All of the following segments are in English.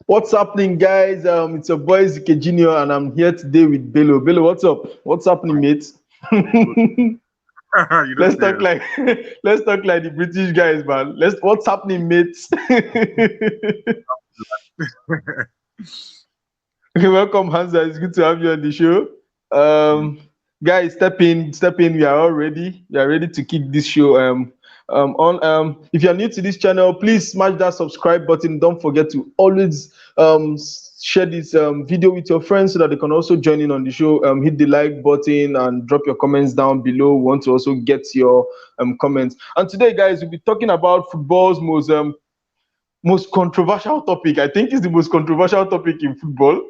What's happening, guys? It's your boy Zike Junior, and I'm here today with Bello. Bello, what's up? What's happening, mate? You don't let's say talk like let's talk like the British guys, man. What's happening, mate? it. Welcome, Hansa. It's good to have you on the show. Mm. Um, guys, step in. We are all ready. We are ready to kick this show. On If you're new to this channel, please smash that subscribe button. Don't forget to always share this video with your friends so that they can also join in on the show. Hit the like button and drop your comments down below. We want to also get your comments. And today, guys, we'll be talking about football's most controversial topic. I think it's the most controversial topic in football.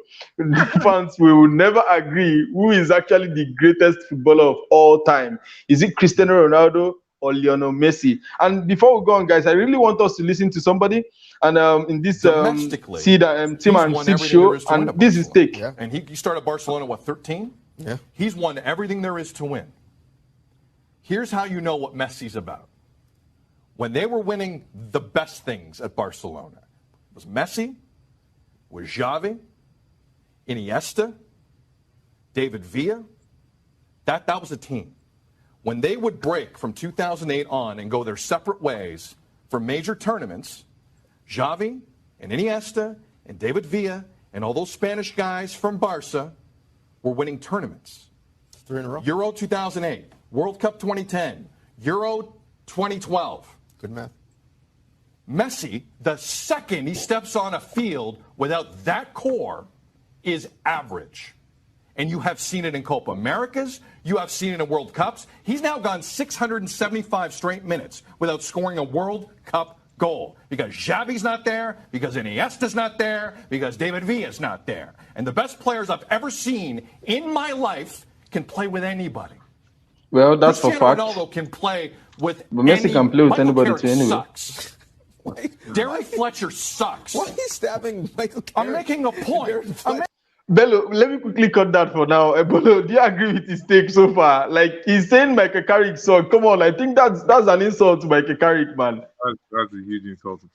Fans will never agree who is actually the greatest footballer of all time. Is it Cristiano Ronaldo or Lionel Messi? And before we go on, guys, I really want us to listen to somebody. And in this Domestically, Team he's and won Sid everything there show, is to win and at this is Barcelona. take. Yeah. And he started Barcelona, what, 13? Yeah. He's won everything there is to win. Here's how you know what Messi's about. When they were winning the best things at Barcelona, it was Messi, was Xavi, Iniesta, David Villa. That was a team. When they would break from 2008 on and go their separate ways for major tournaments, Xavi and Iniesta and David Villa and all those Spanish guys from Barca were winning tournaments. 3 in a row. Euro 2008, World Cup 2010, Euro 2012. Good math. Messi, the second he steps on a field without that core, is average. And you have seen it in Copa Americas. You have seen it in World Cups. He's now gone 675 straight minutes without scoring a World Cup goal because Xavi's not there, because Iniesta's not there, because David Villa's not there. And the best players I've ever seen in my life can play with anybody. Well, that's for Cristiano fact. Ronaldo can play with But Messi can play with Michael anybody Carrick too anyway. Sucks. Darren Fletcher sucks. Why are you stabbing Michael Carrick? I'm making a point. Bello, let me quickly cut that for now. Bello, do you agree with his take so far? Like he's saying Michael Carrick sucks. Come on, I think that's an insult to Michael Carrick, man. That's a huge insult to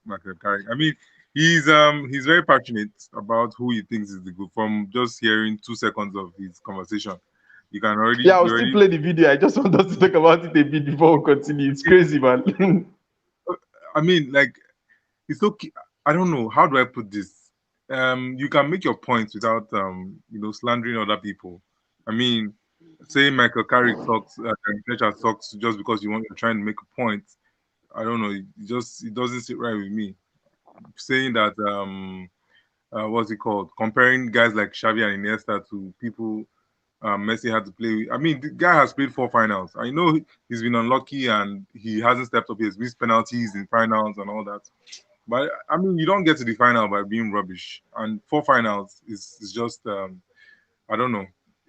Michael Carrick. I mean, he's very passionate about who he thinks is the good. From just hearing 2 seconds of his conversation, you can already. Yeah, I'll still play the video. I just want us to talk about it a bit before we continue. It's crazy, man. I mean, like, it's okay. I don't know. How do I put this? You can make your points without slandering other people. I mean, saying Michael Carrick sucks, Fletcher sucks just because you're trying to make a point. I don't know. It doesn't sit right with me. Saying that what's it called? Comparing guys like Xavi and Iniesta to people Messi had to play with. I mean, the guy has played 4 finals. I know he's been unlucky and he hasn't stepped up. He has missed penalties in finals and all that. But I mean, you don't get to the final by being rubbish. And 4 finals is just I don't know.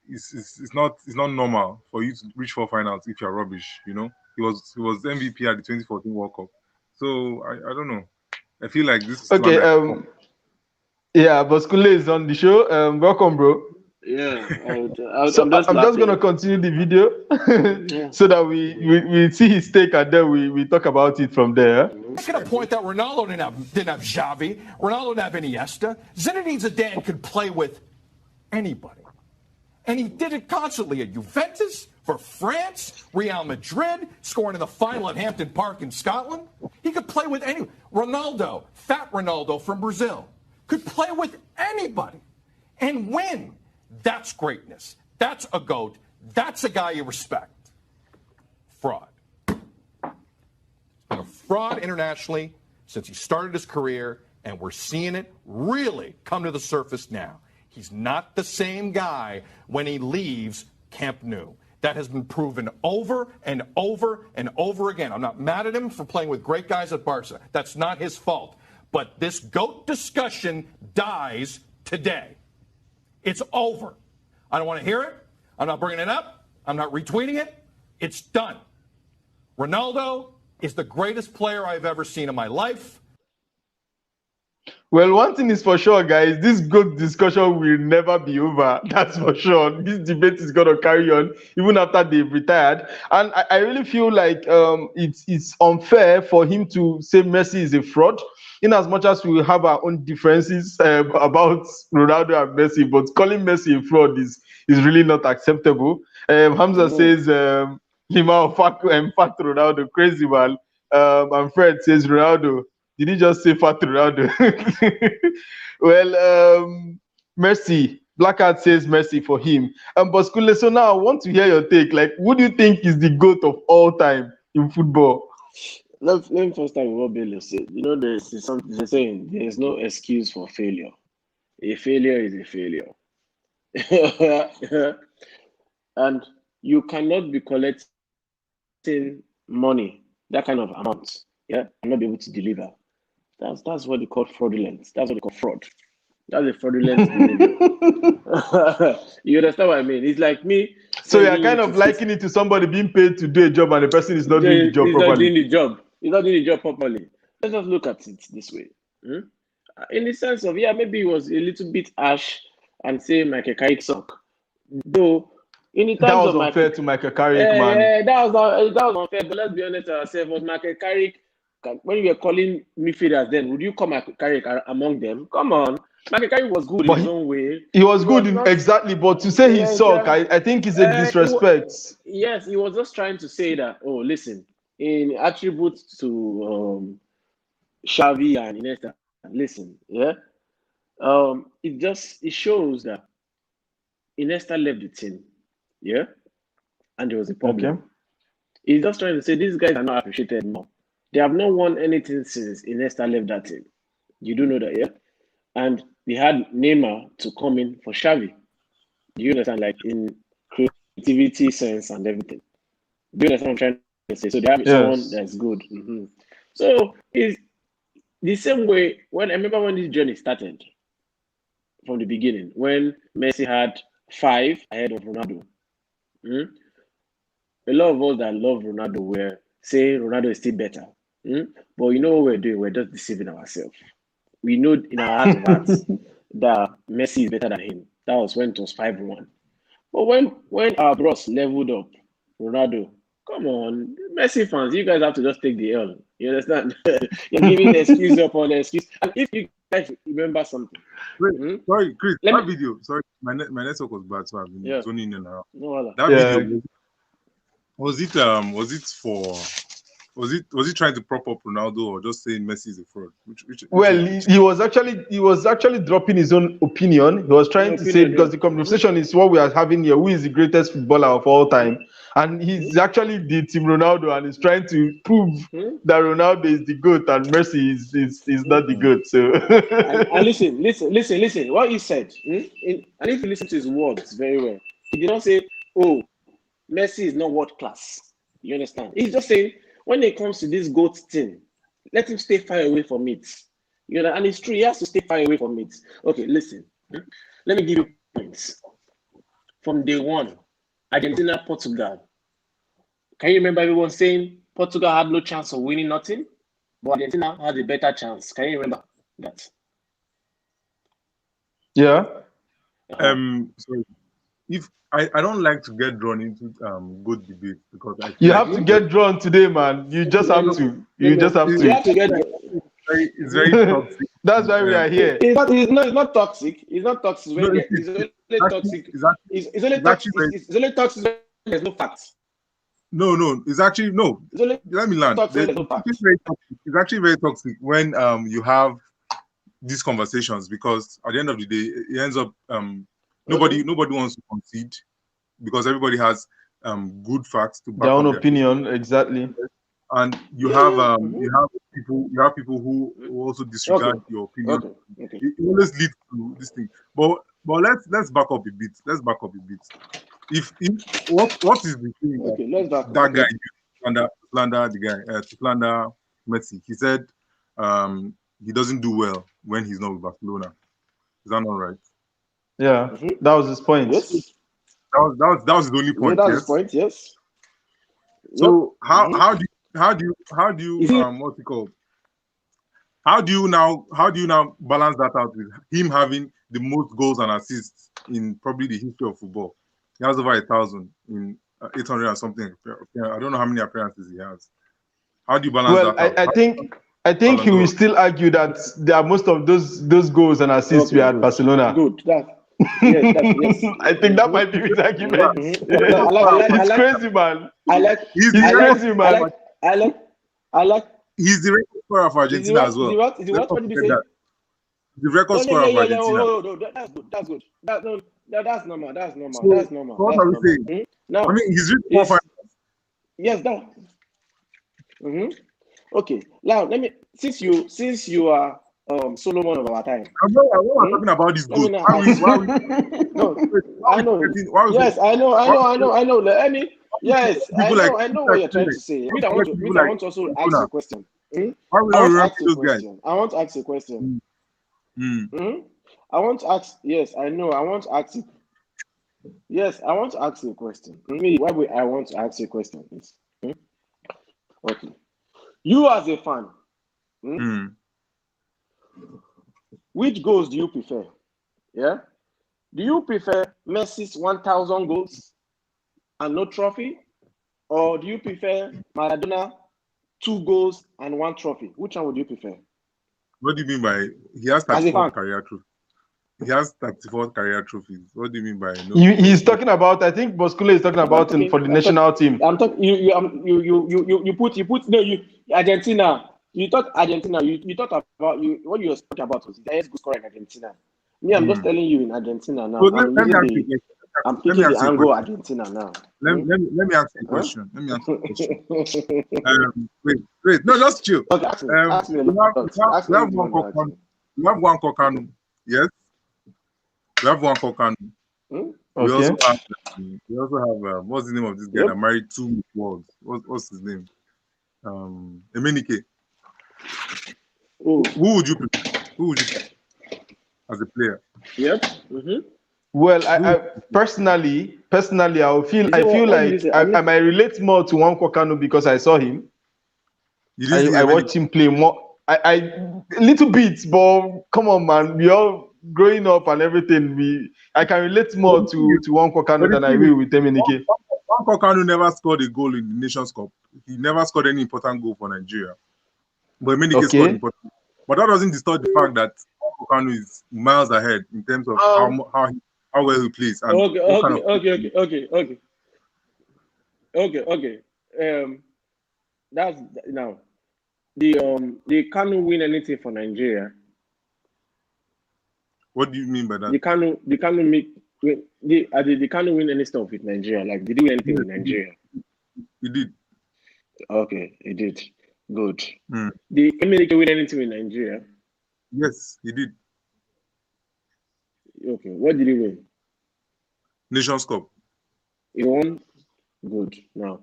It's not normal for you to reach 4 finals if you're rubbish. You know, he was MVP at the 2014 World Cup. So I don't know. I feel like this is Okay, yeah, but Skule is on the show. Welcome, bro. Yeah, So I'm just I'm just gonna laughing. continue the video Yeah. so that we see his take and then we talk about it from there. Making a point that Ronaldo didn't have Xavi, Ronaldo didn't have Iniesta. Zinedine Zidane could play with anybody. And he did it constantly at Juventus, for France, Real Madrid, scoring in the final at Hampton Park in Scotland. He could play with any. Ronaldo, fat Ronaldo from Brazil, could play with anybody and win. That's greatness. That's a GOAT. That's a guy you respect. Fraud. Been a fraud internationally since he started his career, and we're seeing it really come to the surface now. He's not the same guy when he leaves Camp Nou. That has been proven over and over and over again. I'm not mad at him for playing with great guys at Barca. That's not his fault. But this GOAT discussion dies today. It's over. I don't want to hear it. I'm not bringing it up. I'm not retweeting it. It's done. Ronaldo is the greatest player I've ever seen in my life. Well, one thing is for sure, guys. This good discussion will never be over. That's for sure. This debate is gonna carry on even after they've retired. And I really feel like it's unfair for him to say Messi is a fraud. In as much as we have our own differences about Ronaldo and Messi, but calling Messi a fraud is really not acceptable. Hamza says Lima fuck Ronaldo, crazy man. And Fred says Ronaldo. Did he just say fat Ronaldo? Well, Mercy. Blackheart says Mercy for him. But Skule, so now I want to hear your take. Like, who do you think is the GOAT of all time in football? Let me first start with what Bello said. You know, there's saying there's no excuse for failure. A failure is a failure. And you cannot be collecting money, that kind of amount, and not be able to deliver. That's what they call fraudulent. That's what they call fraud. That's a fraudulent behavior. You understand what I mean? It's like me. So you're kind of liking it to somebody being paid to do a job and the person is not doing the job properly. Not doing the job. He's not doing the job properly. Let's just look at it this way. In the sense of, maybe he was a little bit harsh and say Michael Carrick suck. Though, in the terms that was of unfair to Michael Carrick, man. That was unfair. But let's be honest ourselves. Was Michael Carrick, when you were calling midfielders then, would you call Michael Carrick among them? Come on. Michael Carrick was good in his own way. He was good exactly, but to say he suck, I think it's a disrespect. Yes, he was just trying to say that, listen, in attribute to Xavi and Iniesta, listen, it shows that Iniesta left the team, and there was a problem. Okay. He's just trying to say these guys are not appreciated more. They have not won anything since Iniesta left that team. You do know that, And they had Neymar to come in for Xavi. Do you understand? Like in creativity sense and everything. Do you understand what I'm trying to say? So they have someone that's good. So it's the same way when I remember when this journey started from the beginning, when Messi had 5 ahead of Ronaldo. A lot of us that love Ronaldo were saying Ronaldo is still better. But you know what we're doing? We're just deceiving ourselves. We know in our heart of hearts that Messi is better than him. That was when it was 5-1. But when our bros leveled up, Ronaldo, come on, Messi fans, you guys have to just take the L. You understand? You're giving the excuse upon the excuse. And if you guys remember something. Sorry, Chris, video. Sorry, my network was bad, so I've been zoning in and around. No, that video, was he trying to prop up Ronaldo or just saying Messi is a fraud? He was actually dropping his own opinion. He was trying to say, because the conversation is what we are having here, who is the greatest footballer of all time? And he's actually the Team Ronaldo and he's trying to prove that Ronaldo is the GOAT and Messi is not the GOAT. So and listen. What he said, and if you listen to his words very well, he did not say, Messi is not world class. You understand? He's just saying, when it comes to this GOAT thing, let him stay far away from it. You know, and it's true, he has to stay far away from it. Okay, listen. Let me give you points. From day one, Argentina, Portugal. Can you remember everyone saying Portugal had no chance of winning nothing? But Argentina had a better chance. Can you remember that? Yeah. Sorry. If I don't like to get drawn into good debate because you have to get drawn today, man. You just have to. You just have to. You have to get. It's very toxic. That's why we are here. It's not toxic. It's not toxic. It's only toxic. It's only toxic. It's only toxic when there's no facts. No. It's actually no. Let me learn. It's actually very toxic when you have these conversations because at the end of the day, it ends up nobody wants to concede because everybody has good facts to back their own opinion, exactly. And you have people who also disregard your opinion. Okay. It always leads to this thing. But let's back up a bit. If what is the thing that guy used to slander Messi? He said he doesn't do well when he's not with Barcelona. Is that not right? Yeah, that was his point. Yes. That was his only point. That was his point. Yes. So how do you what's it called? How do you now balance that out with him having the most goals and assists in probably the history of football? He has over 1,000 in 800 and something. I don't know how many appearances he has. How do you balance Well, that out? I think he will still argue that there are most of those goals and assists we had Barcelona. Good. Yes. I think that might be his argument. It's crazy, man. He's crazy, man. I like. He's the record scorer for Argentina as well. What did you say? The record scorer for Argentina. No, that's good. That's normal. So what are we saying? Now, I mean, he's reached 4 finals. Yes, that. Okay. Now, let me. Since you are Solomon of our time. I'm not talking about this goal. No, I know. Yes, I know. Let me. Yes, I know what you're trying to say. I want to also ask a question. I want to ask a question. I want to ask. Yes, I know. I want to ask. Yes, I want to ask you a question. Why I want to ask you a question is, okay. You as a fan, which goals do you prefer? Yeah, do you prefer Messi's 1,000 goals and no trophy, or do you prefer Maradona 2 goals and 1 trophy? Which one would you prefer? What do you mean by he has 34 career trophies? He has 34 career trophies. What do you mean by no? He's talking about. I think Boscule is talking about for the national team. I'm talking. You put no. Argentina. You thought Argentina. You thought about what you were talking about was the highest goal scorer in Argentina. Me, I'm just telling you in Argentina now. So I'm picking the angle Argentina now. Let me ask you a question. Wait. No, just chill. Okay, ask me. We have one Kokanu. Yes. We have one Kokanu. We also have what's the name of this guy that married 2 worlds? What's his name? Emenike. Who would you pick as a player? Yep. Well, I personally, I feel like I might relate more to one Kokanu because I saw him. I watched him play more. I a little bit, but come on, man. We all growing up and everything. I can relate more to one Kokanu than I will with Emenike. One Kokanu never scored a goal in the Nations Cup. He never scored any important goal for Nigeria. But Emenike scored important. But that doesn't distort the fact that Kokanu is miles ahead in terms of how well he plays. And Okay. That's now. They can't win anything for Nigeria. What do you mean by that? They can't win any stuff with Nigeria. Like, did they win anything with Nigeria? He did. Okay, he did. Good. Did Emenike win anything with Nigeria? Yes, he did. Okay, what did he win? Nations Cup. He won. Good. Now,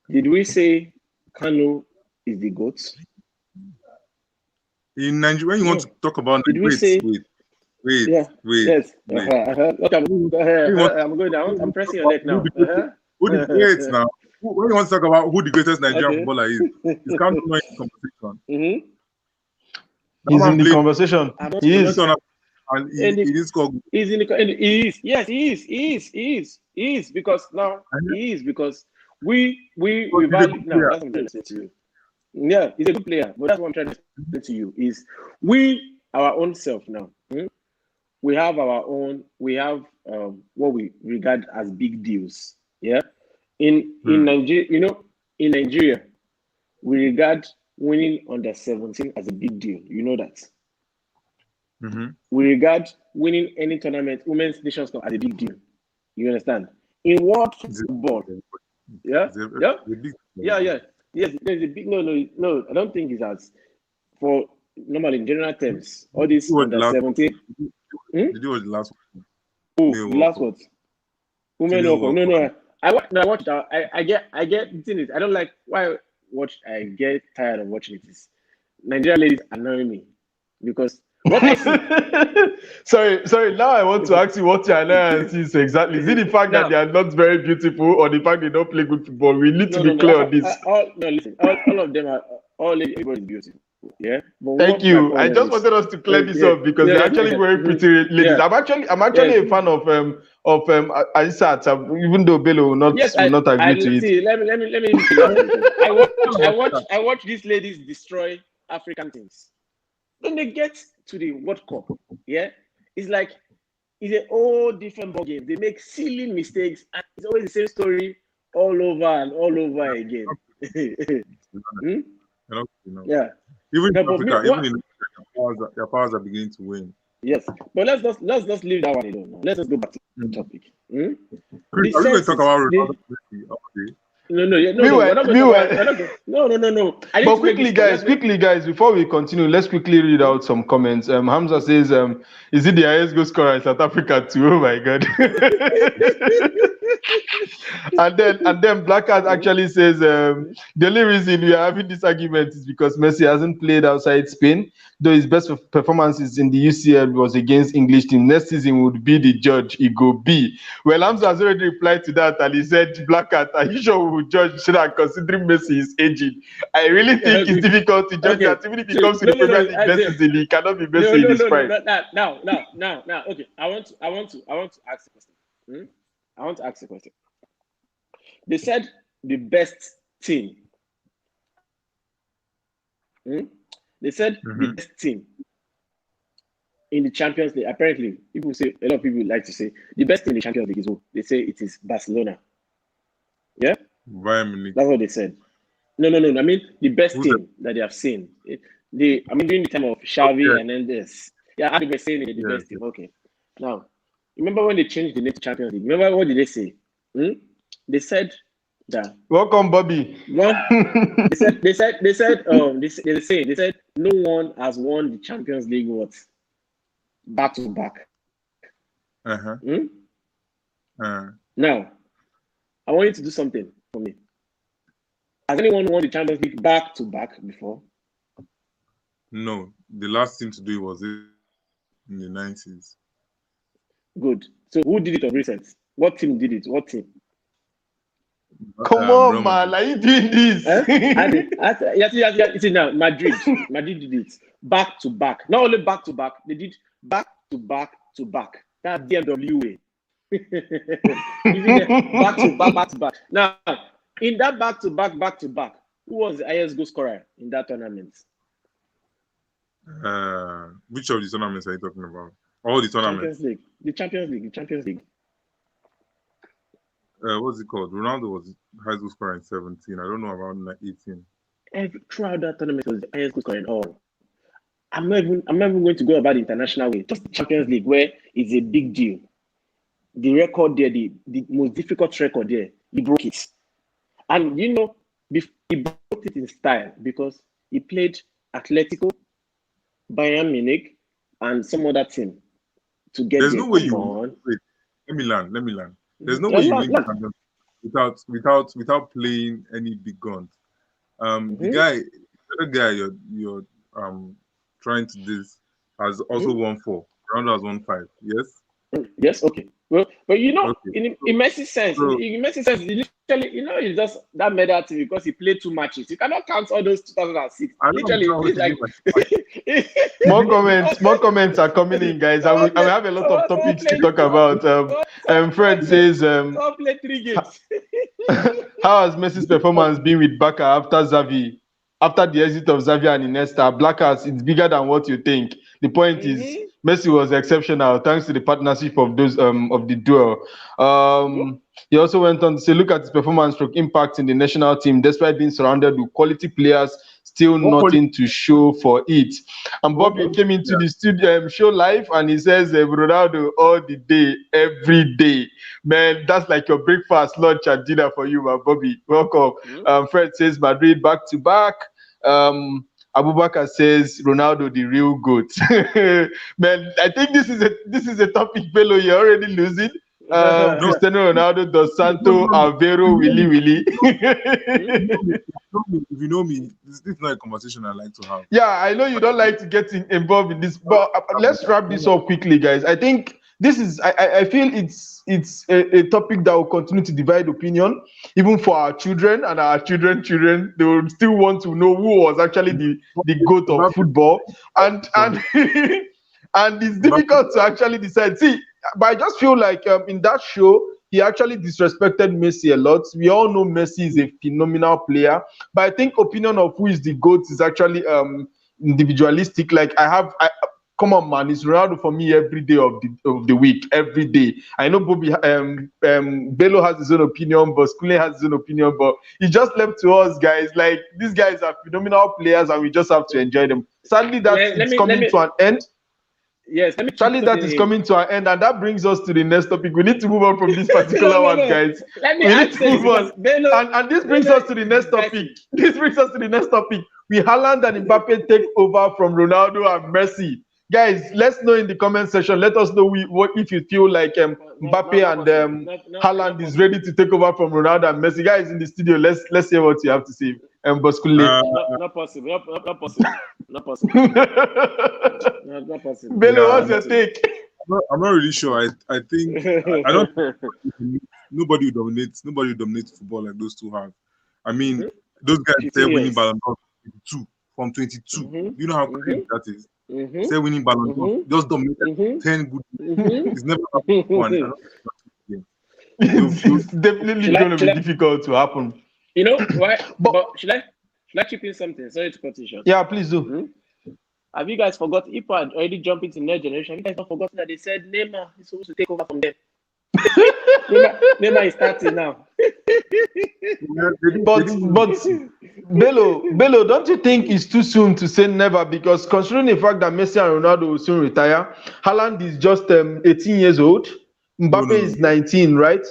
did we say Kanu is the GOAT? In Nigeria, when you want to talk about Nigeria, wait. Yes. Okay, I'm going down. I'm pressing your neck now. Who the greats now? When you want to talk about who the greatest Nigerian footballer is, it's come to in conversation. He's in the conversation. He is. And he didn't score. He's in the. He is. Yes, he is because now he is because we value now. That's what I'm trying to say to you. Yeah, he's a good player, but that's what I'm trying to say to you is we our own self now. We have our own. We have what we regard as big deals. Yeah, in Nigeria, in Nigeria, we regard winning under 17 as a big deal. You know that. We regard winning any tournament, Women's Nations Cup, as a big deal. You understand? In world football, yes, there's a big no. I don't think it's as for normally in general terms. All this under 17. Did you watch the last one? Oh, the last one. Women no. I watched. I get. The thing is, I don't like why watch. I get tired of watching it. Nigerian ladies annoy me because. What I see. Sorry. Now I want to ask you what your annoyance is exactly. Is it the fact that they are not very beautiful, or the fact they don't play good football? We need to be clear on this. Listen. All of them are. Everybody is beautiful. Yeah. But Thank what my you. I point just is, wanted us to clear this up because they're actually wearing pretty ladies. Yeah. I'm actually Yes. a fan of Aisat, even though Bello Yes, will not agree to it. see. Let me finish. I watch these ladies destroy African teams. When they get to the World Cup, yeah, it's like it's a whole different ball game. They make silly mistakes, and it's always the same story all over and all over again. Hmm? Yeah. Even No, in but me, Africa, what? even in Africa, their powers are beginning to win. Yes, but let's just leave that one alone. Now. Let's just go back to the topic. Hmm? Chris, The are we going to talk census, about the, Ronaldo and Messi all day? no, we're not Meanwhile, going to meanwhile, talk about. No. I need but to make quickly, this. guys, before we continue, let's quickly read out some comments. Hamza says, is it the highest goal scorer in South Africa too? Oh my God. and then Blackard actually says, the only reason we are having this argument is because Messi hasn't played outside Spain, though his best performances in the UCL was against English team. Next season would be the judge. He go B. Well, Hamza has already replied to that, and he said, Blackard, are you sure we will judge that considering Messi is aging? I really think it's difficult to judge that. Even if he comes to the Premier League next season, he cannot be Messi in his prime. Now. Okay, I want to ask a question. I want to ask a question. They said the best team. They said the best team in the Champions League. Apparently, a lot of people like to say the best team in the Champions League is who? They say it is Barcelona. Yeah? That's what they said. No. I mean the best team that they have seen. During the time of Xavi and then this. Yeah, they were saying it, the best team. Okay. Now, remember when they changed the name to Champions League? Remember what did they say? They said that. Welcome, Bobby. They said no one has won the Champions League back to back. Now, I want you to do something for me. Has anyone won the Champions League back to back before? No, the last team to do it was in the 90s. Good. So who did it of recent? What team did it? What team? Come on, man! Are you doing this? Yes. Now Madrid did it back to back. Not only back to back, they did back to back to back. That's BMW way. Back to back. Now, in that back to back, who was the highest goal scorer in that tournament? Which of the tournaments are you talking about? All the tournaments. The Champions League. What's it called? Ronaldo was highest goal scorer in 17. I don't know about 18. Throughout that tournament was the highest goal scorer in all. I'm not even going to go about the international way. Just the Champions League, where it's a big deal. The record there, the most difficult record there, he broke it. And he broke it in style because he played Atletico, Bayern Munich, and some other team to get. There's no way you wait. Let me learn. There's no way you win the Champions without playing any big guns. The other guy you're trying to this has also won 4. Ronaldo has won 5. Yes. Yes. Okay. Well, but in Messi's sense, literally, it's just that medal team because he played 2 matches. You cannot count all those 2006. Literally, it's like more comments are coming in, guys. I will have a lot of topics to talk about. Fred says, play 3 games. how has Messi's performance been with Barca after the exit of Xavi and Iniesta? Blackers, it's bigger than what you think. The point is, Messi was exceptional thanks to the partnership of those of the duo. He also went on to say, look at his performance stroke impact in the national team, despite being surrounded with quality players, still nothing to show for it. And Bobby came into the studio show live and he says, Ronaldo all the day, every day. Man, that's like your breakfast, lunch, and dinner for you, man. Bobby. Welcome. Fred says Madrid back to back. Abubakar says Ronaldo the real goat. Man, I think this is a topic, Bello. You're already losing. Cristiano Ronaldo, Dos Santo, Alvaro, Willy. If you know me, this is not a conversation I like to have. Yeah, I know you don't like to get involved in this, but let's wrap this up quickly, guys. I think this is I feel it's a topic that will continue to divide opinion, even for our children and our children. They will still want to know who was actually the GOAT of football, and and it's difficult to actually decide. See, but I just feel like in that show, he actually disrespected Messi a lot. We all know Messi is a phenomenal player, but I think opinion of who is the GOAT is actually individualistic. Like come on, man, it's Ronaldo for me every day of the week, every day. I know Bobby Bello has his own opinion, but Skule has his own opinion, but it's just left to us, guys. Like, these guys are phenomenal players, and we just have to enjoy them. Sadly, that's coming to an end. Yes, let me. Sadly, that is coming to an end, and that brings us to the next topic. We need to move on from this particular one, guys. Let me we need to move on. And this brings us to the next topic. This brings us to the next topic. We Haaland and Mbappe take over from Ronaldo and Messi. Guys, let's know in the comment section. Let us know what if you feel like Mbappe and Haaland is ready to take over from Ronaldo and Messi. Guys in the studio, let's hear what you have to say. Not possible. Not possible. Not possible. Bello, what's your take? I'm not really sure. I think I don't. Nobody will dominate football like those two have. I mean, those guys say winning Ballon d'Or from 22. Mm-hmm. You know how crazy that is. Mm-hmm. Say winning Ballon d'Or, just dominated 10 good. It's never happened one. It's definitely going to be difficult to happen. You know why? But should I chip in something? Sorry to cut you short. Yeah, please do. Mm-hmm. Have you guys forgotten? People had already jumped into next generation. Have you guys not forgotten that they said Neymar is supposed to take over from them? Neymar is starting now. But Bello, don't you think it's too soon to say never? Because considering the fact that Messi and Ronaldo will soon retire, Haaland is just 18 years old. Mbappe is 19, right?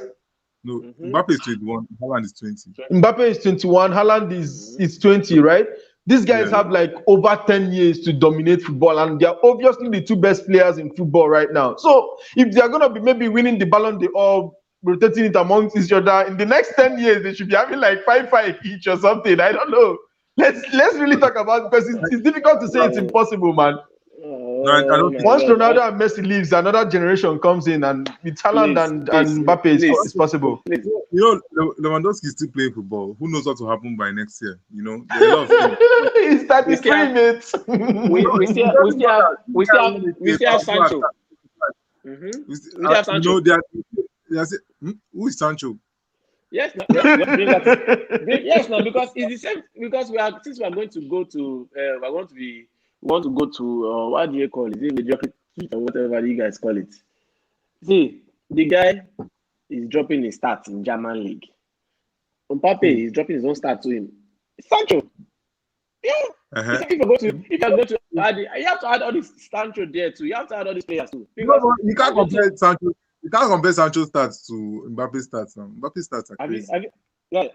No, Mbappe is 21. Haaland is 20. Mbappe is 21. Haaland is 20, right? These guys have like over 10 years to dominate football, and they're obviously the two best players in football right now. So if they're going to be maybe winning the Ballon d'Or, rotating it amongst each other, in the next 10 years, they should be having like 5-5 each or something. I don't know. Let's really talk about it, because it's difficult to say it's impossible, man. No, I don't. Once Ronaldo and Messi leaves, another generation comes in, and with Haaland and Mbappe, it's possible. You know, Lewandowski is still playing football. Who knows what will happen by next year? You know, there are a lot of things. He's 33, mate. We still have Sancho. We still have Sancho. Who is Sancho? Yes, yes, no, because it's the same. Because since we are going to go to, we want to go to what do you call it? Is it mediocrity or whatever you guys call it? See, the guy is dropping his stats in German league. Mbappe is dropping his own stats to him. Sancho. Yeah. If you're going to add it, you have to add all this Sancho there too. You have to add all these players too. You can't compare Sancho. You can't compare Sancho's stats to Mbappe's stats. Mbappe's stats are crazy.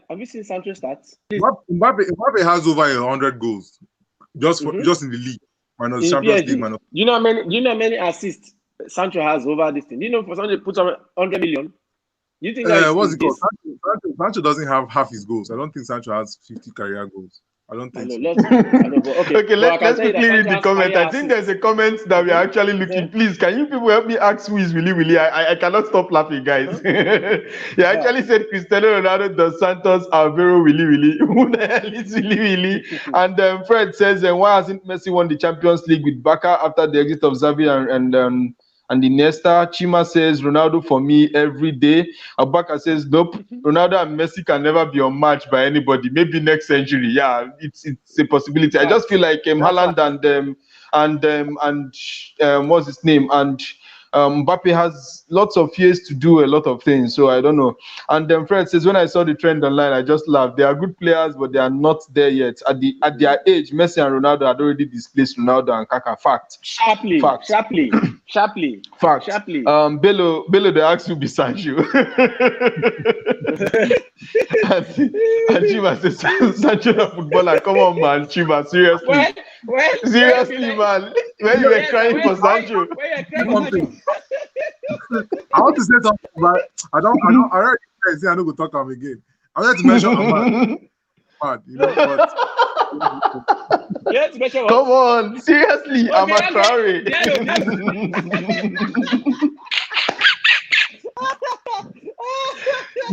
Have you seen Sancho's stats? Mbappe has over 100 goals just in the league. Minus Champions League. Do you know how many assists Sancho has over this thing? Do you know for Sancho to put on 100 million? Do you think what's it called? Sancho doesn't have half his goals. I don't think Sancho has 50 career goals. I don't think so. Okay, let's quickly read the comment. I think there's a comment that we are actually looking. Please, can you people help me ask who is Willy? I cannot stop laughing, guys. He actually said Cristiano Ronaldo dos Santos are very Willy. Who the hell is Willy? And Fred says, why hasn't Messi won the Champions League with Barca after the exit of Xavi and Iniesta? Chima says, Ronaldo for me every day. Abaka says, nope, Ronaldo and Messi can never be unmatched by anybody. Maybe next century. Yeah, it's a possibility. I just feel like Haaland and what's his name? And Mbappe has lots of years to do a lot of things. So I don't know. And Fred says, when I saw the trend online, I just laughed. They are good players, but they are not there yet. At their age, Messi and Ronaldo had already displaced Ronaldo and Kaka. Fact. Sharply. Fact. Bello, they asked to be Sancho. and Chima says, Sancho the footballer. Come on, man. Chima, seriously. Seriously, man. When you were crying for Sancho. I want to say something, but I already say I don't go talk about again. I wanted to mention Ahmad, you know, but come on, seriously, Ahmad Traore.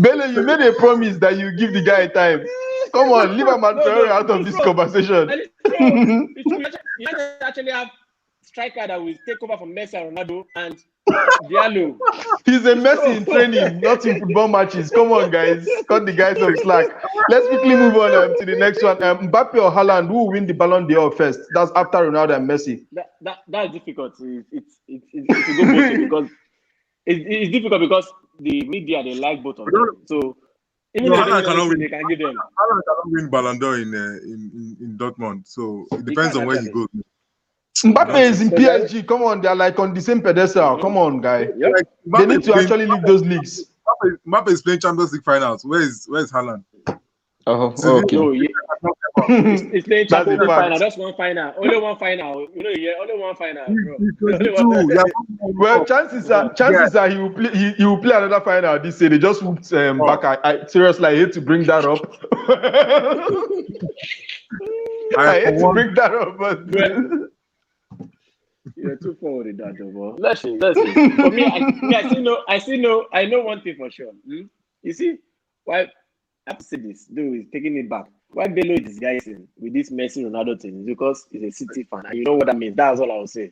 Bello, you made a promise that you give the guy time. Come on, leave Traore out of this conversation. And it's true. You actually have striker that will take over from Messi and Ronaldo and Diallo. He's a Messi in training, not in football matches. Come on, guys. Cut the guys some slack. Let's quickly move on to the next one. Mbappe or Haaland, who will win the Ballon d'Or first? That's after Ronaldo and Messi. That's difficult. It's a good question because it's difficult because the media they like both of them. So even if they can give them. Haaland cannot win Ballon d'Or in Dortmund. So it depends on where he goes. Mbappe is in PSG. Come on, they're like on the same pedestal. Come on, guy. Yep. Like, They need to actually leave those leagues. Mbappe is playing Champions League finals. Where's Haaland? Oh, okay. No, it's playing That's Champions a League fact. final. That's one final. Only one final. You know, yeah, only one final, bro. He's Only 22. one Well, chances are he will play another final this year. They just moved back. I seriously, I hate to bring that up. I hate to bring that up, but You're too forward in that, bro. Let's see. For me, I know one thing for sure. You see, why I have to say this, though he's taking it back. Why Bello is disguising with this Messi Ronaldo thing is because he's a City fan, and you know what that means. That's all I will say.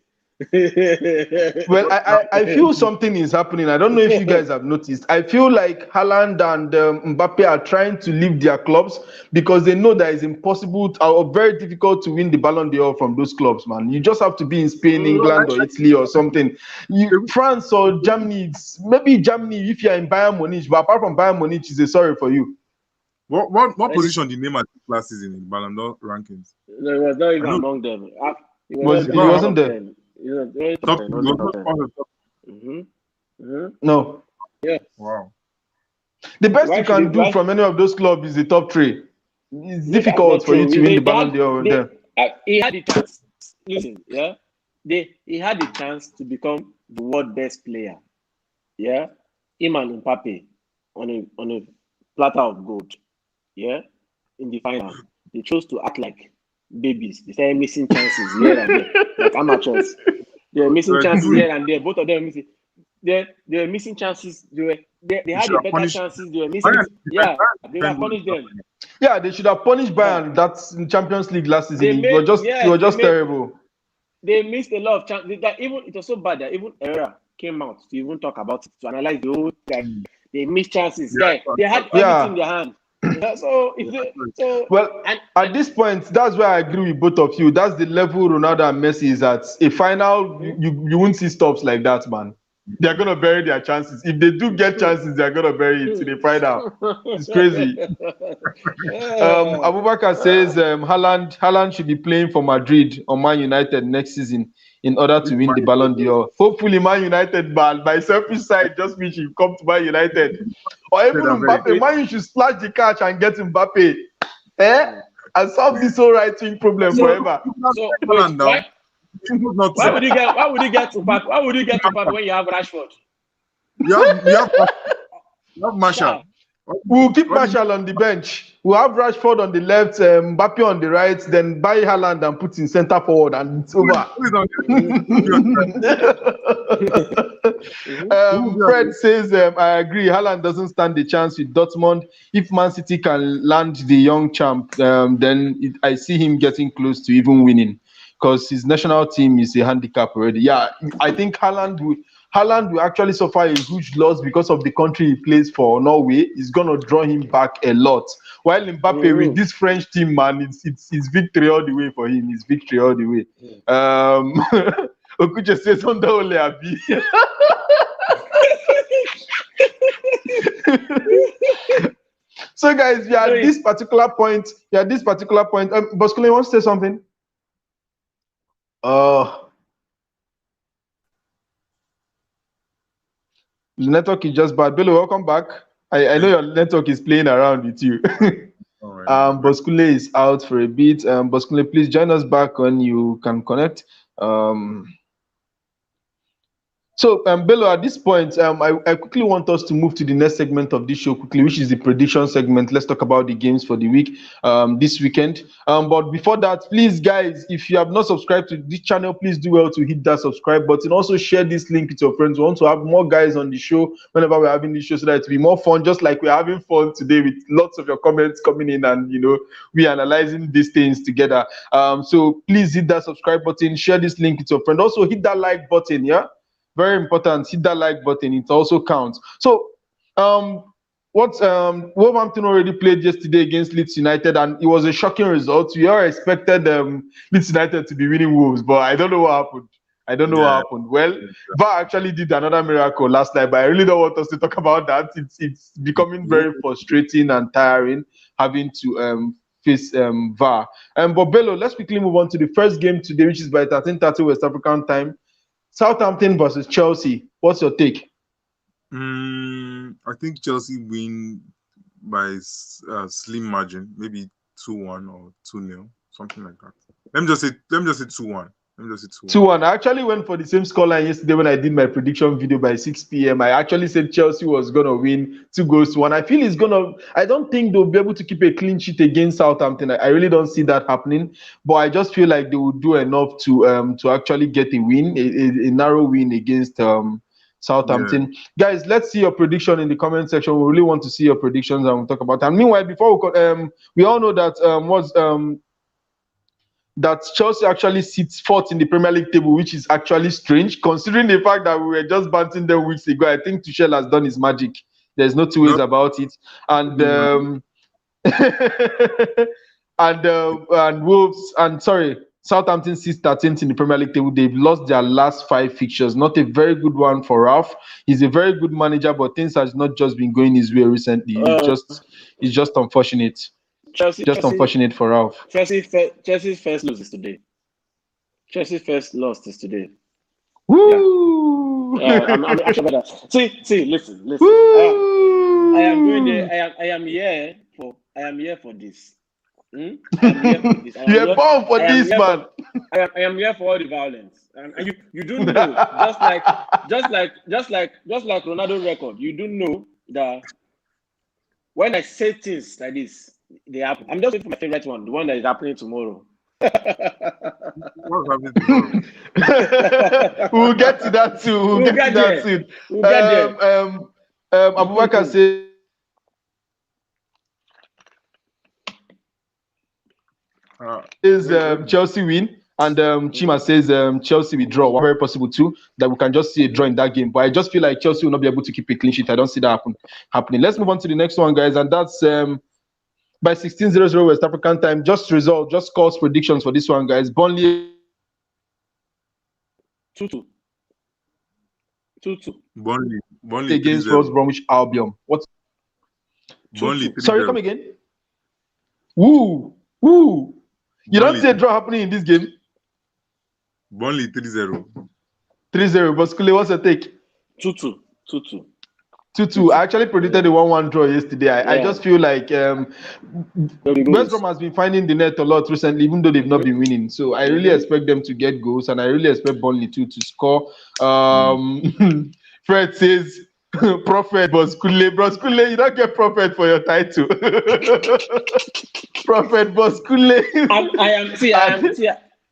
well, I feel something is happening. I don't know if you guys have noticed. I feel like Haaland and Mbappe are trying to leave their clubs because they know that it's impossible or very difficult to win the Ballon d'Or from those clubs, man. You just have to be in Spain, England, or Italy or something. France or Germany, maybe Germany if you're in Bayern Munich, but apart from Bayern Munich, is a sorry for you. What position did Neymar take last season in Ballon d'Or rankings? No, he was not even among them. He wasn't there. No. Yeah. Wow. The best you can do from any of those clubs is the top three. It's difficult for you to win the Ballon d'Or there. He had the chance. Listen, yeah. He had the chance to become the world best player. Yeah. Him and Mbappe on a platter of gold. Yeah. In the final. They chose to act like babies. They started missing chances here and there, like amateurs. They were missing chances here and there. Both of them missing. They were missing chances. They had the better chances. They were missing. Yeah, they have punished them. Yeah, they should have punished Bayern. That's in Champions League last season. It was just terrible. They missed a lot of chances. It was so bad that even Era came out to even talk about it, to analyze the whole thing. They missed chances. They had everything in their hand. Well, at this point, that's where I agree with both of you. That's the level Ronaldo and Messi is at. A final, you won't see stops like that, man. They're gonna bury their chances. If they do get chances, they're gonna bury it in the final. It's crazy. Abubakar says Haaland should be playing for Madrid or Man United next season in order to win the Ballon d'Or. Hopefully, Man United, by selfish side, just means he come to Man United. Or even Mbappe, Man, you should splash the catch and get Mbappe. And solve this whole right wing problem forever. Why would you get to Mbappe? Why would you get to Mbappe when you have Rashford? You have Marshall. We'll keep Marshall on the bench. We'll have Rashford on the left, Mbappe on the right, then buy Haaland and put in center forward, and it's over. Fred says, I agree. Haaland doesn't stand a chance with Dortmund. If Man City can land the young champ, then I see him getting close to even winning, because his national team is a handicap already. Yeah, I think Haaland will actually suffer a huge loss because of the country he plays for, Norway. It's going to draw him back a lot. While Mbappe with this French team, man, it's victory all the way for him. It's victory all the way. Okuche says, on the Ole Abi. So, guys, we are at this particular point. Boskule wants to say something? The network is just bad. Bello, welcome back. I know your network is playing around with you. All right. Boskule is out for a bit. Boskule, please join us back when you can connect. So So, Bello, at this point, I quickly want us to move to the next segment of this show quickly, which is the prediction segment. Let's talk about the games for the week, this weekend. But before that, please, guys, if you have not subscribed to this channel, please do well to hit that subscribe button. Also, share this link with your friends. We want to have more guys on the show whenever we're having this show, so that it will be more fun, just like we're having fun today with lots of your comments coming in, and we analyzing these things together. So please hit that subscribe button, share this link with your friend. Also, hit that like button, yeah. Very important. Hit that like button. It also counts. So, Wolverhampton already played yesterday against Leeds United, and it was a shocking result. We all expected Leeds United to be winning Wolves, but I don't know what happened. What happened. Well, VAR actually did another miracle last night, but I really don't want us to talk about that. It's becoming very frustrating and tiring having to face VAR. But Bello, let's quickly move on to the first game today, which is by 13:30 West African time. Southampton versus Chelsea. What's your take? I think Chelsea win by a slim margin, maybe 2-1 or 2-0, something like that. Let me just say 2-1. 2-1. I actually went for the same scoreline yesterday when I did my prediction video by 6 p.m. I actually said Chelsea was gonna win 2-1. I don't think they'll be able to keep a clean sheet against Southampton. I really don't see that happening. But I just feel like they will do enough to actually get a win, a narrow win against Southampton. Yeah. Guys, let's see your prediction in the comment section. We really want to see your predictions, and we'll talk about it. And meanwhile, before we all know that that Chelsea actually sits fourth in the Premier League table, which is actually strange, considering the fact that we were just banting them weeks ago. I think Tuchel has done his magic. There's no two ways about it. And and Wolves, and sorry, Southampton sits 13th in the Premier League table. They've lost their last 5 fixtures. Not a very good one for Ralph. He's a very good manager, but things has not just been going his way recently. It's just unfortunate. Unfortunate for Ralph. Chelsea's first loss is today. Chelsea's first loss is today. Woo! Yeah. I'm actually better. See, listen. I am going there. I am here for this. You're born for this, man. I am here for all the violence, and you do know, just like Ronaldo record, you do know that when I say things like this, they happen. I'm just waiting for my favorite one, the one that is happening tomorrow. What's happening tomorrow? We'll get to that soon. We'll get there. Abubakar says Chelsea win, and Chima says Chelsea will draw. One very possible too, that we can just see a draw in that game. But I just feel like Chelsea will not be able to keep a clean sheet. I don't see that happening. Let's move on to the next one, guys, and that's by 16:00 West African time. Just scores predictions for this one, guys. Burnley 2-2. Burnley against Bromwich Albion. What's Burnley? Sorry, come again. Woo! You don't see a draw happening in this game. Burnley 3-0. 3-0. But Skule, what's your take? 2-2. 2-2. I actually predicted a 1-1 draw yesterday. I just feel like West Brom has been finding the net a lot recently, even though they've not been winning. So I really expect them to get goals, and I really expect Burnley to score. Fred says, Prophet, but Skule, you don't get Prophet for your title. Prophet, but Skule.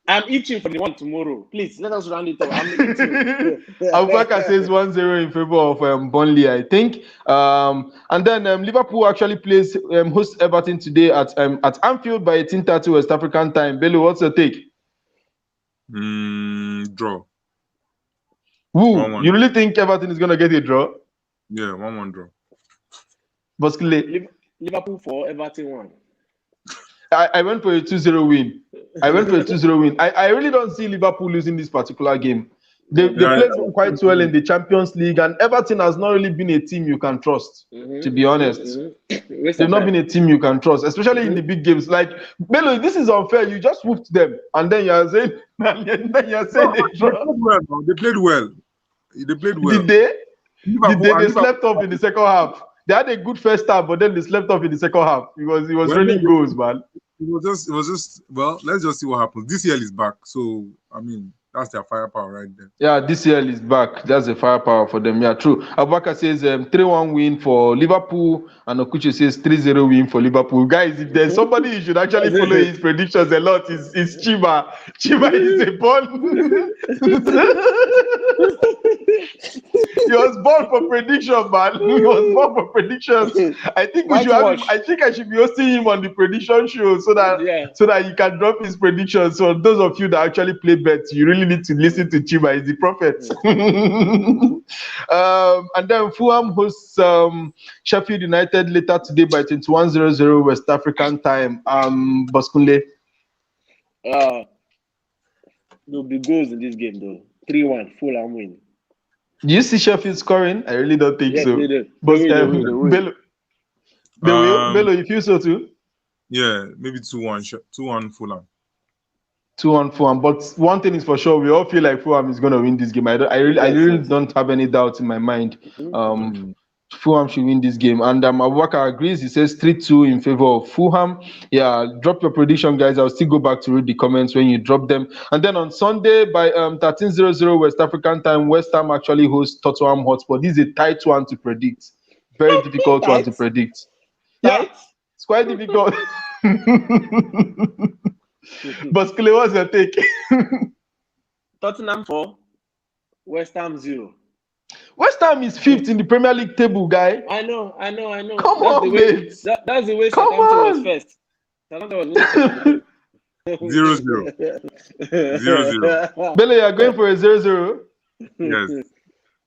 I'm itching for the one tomorrow. Please, let us round it up. I'm itching. Abubakar says 1-0 in favor of Burnley, I think. And then Liverpool actually plays host Everton today at Anfield by 18:30 West African time. Bello, what's your take? Draw. Woo! 1-1. You really think Everton is gonna get a draw? Yeah, 1-1 draw. But Liverpool for Everton 1. I went for a 2-0 win. I really don't see Liverpool losing this particular game. They played quite well in the Champions League, and Everton has not really been a team you can trust, to be honest. They've not been a team you can trust, especially in the big games. Like, Bello, this is unfair. You just whooped them, and then you're saying they played well. Did they? They slept off in the second half. They had a good first half, but then they slept off in the second half. It was raining goals, man. It was just well, let's just see what happens. This year is back, so I mean That's their firepower right there. Yeah, DCL is back. That's a firepower for them. Yeah, true. Abubakar says 3-1 win for Liverpool, and Okuche says 3-0 win for Liverpool. Guys, if there's somebody you should actually follow his predictions a lot, is Chiba. Chiba is a born. He was born for prediction, man. He was born for predictions. I think we should have him, I think I should be hosting him on the prediction show so that he can drop his predictions. So those of you that actually play bets, you really need to listen to Chiba. He's the prophet. And then Fulham hosts Sheffield United later today by 21:00 West African time. Boskunle. There'll be goals in this game though. 3-1 Fulham win. Do you see Sheffield scoring? I really don't think so. They do. But They will. Bello, you feel so too? Yeah, maybe 2-1 Fulham. 2-1 Fulham. But one thing is for sure, we all feel like Fulham is going to win this game. I really don't have any doubt in my mind. Fulham should win this game. And Abubakar agrees. He says 3-2 in favor of Fulham. Yeah, drop your prediction, guys. I'll still go back to read the comments when you drop them. And then on Sunday by 13:00 West African time, West Ham actually hosts Tottenham Hotspur. This is a tight one to predict. Very difficult one to predict. Yeah, it's quite difficult. But Skule, what's your take? Tottenham 4, West Ham 0. West Ham is 5th in the Premier League table, guy. I know. Come on, mate. That's the way Southampton was first. Southampton was 0-0. 0-0. Bello, you are going for a 0-0? Yes.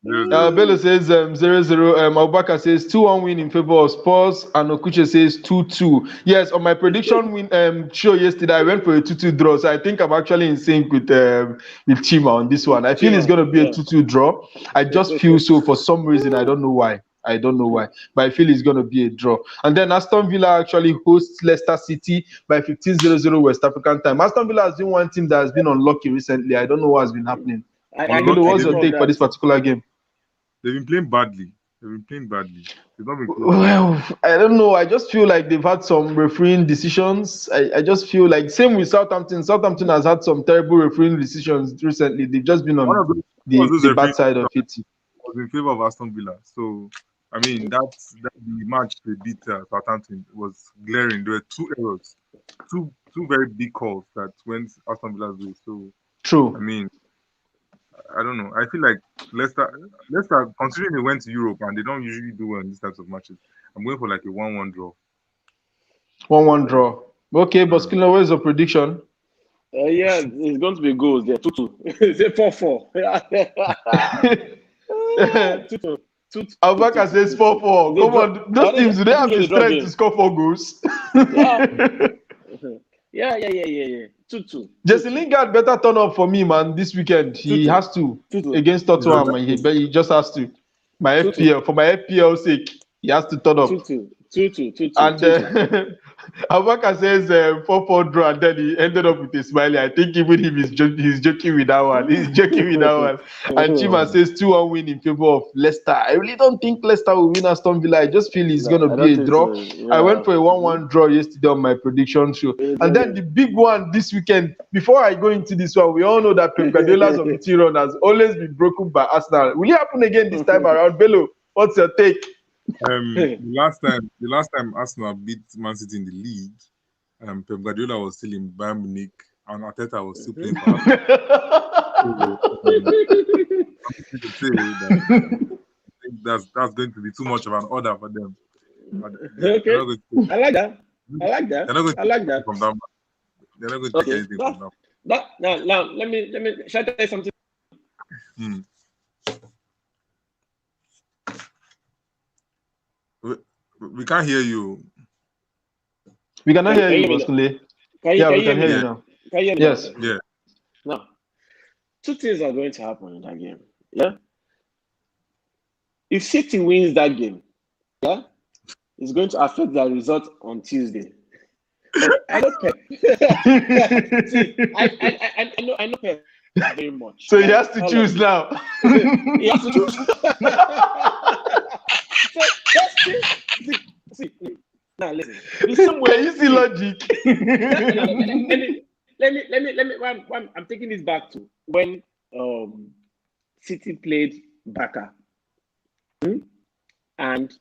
Bello says 0-0. Abubakar says 2-1 win in favor of Spurs, and Okuche says 2-2. Yes, on my prediction win show yesterday, I went for a 2-2 draw. So I think I'm actually in sync with Chima on this one. I feel it's going to be a 2-2 draw. I just feel so for some reason. I don't know why. But I feel it's going to be a draw. And then Aston Villa actually hosts Leicester City by 15:00 West African time. Aston Villa has been one team that has been unlucky recently. I don't know what has been happening. What's your take for this particular game? They've been playing badly. They've not been well, I don't know. I just feel like they've had some refereeing decisions. I just feel like same with Southampton. Southampton has had some terrible refereeing decisions recently. They've just been on the bad side of it. Was in favor of Aston Villa. So, I mean, that the match they beat Southampton was glaring. There were 2 errors, two very big calls that went Aston Villa's way. So, true. I mean, I don't know. I feel like Leicester, considering they went to Europe and they don't usually do well in these types of matches, I'm going for like a 1-1 draw. 1-1 draw. Okay, but Skino, where's your prediction? Yeah, it's going to be goals. They're 2-2. It's a 4-4. 2-2. Abubakar says 4-4. Come on, those teams, do they have the strength to score 4 goals? Yeah. 2-2. Jesse Lingard better turn up for me, man, this weekend. He has to against Tottenham. He just has to. For my FPL sake, he has to turn up. 2-2. And Abubakar says 4-4 draw, and then he ended up with a smiley. I think even him he's joking with that one. And Chima says 2-1 win in favor of Leicester. I really don't think Leicester will win Aston Villa. I just feel it's going to be a draw. So. Yeah. I went for a 1-1 draw yesterday on my prediction show. And then the big one this weekend, before I go into this one, we all know that Pep Guardiola's unbeaten run has always been broken by Arsenal. Will it happen again this time around? Bello, what's your take? The last time Arsenal beat Man City in the league, Pep Guardiola was still in Bayern Munich and Arteta was still playing for Arsenal. I think that's going to be too much of an order for them. Okay. I like that. They're not going to like that. From that. They're not going to take anything from that. Now, let me. Shall I tell you something? We can't hear you. We cannot hear you, Boskunle. Yeah, we can hear you now. Can you hear me? Yes. Yeah. Now, 2 things are going to happen in that game. Yeah. If City wins that game, yeah, it's going to affect the result on Tuesday. I know Pep. See, I know Pep very much. So he has to choose now. He has to choose. See, now listen. Can you see logic? I'm taking this back to when City played Barca. And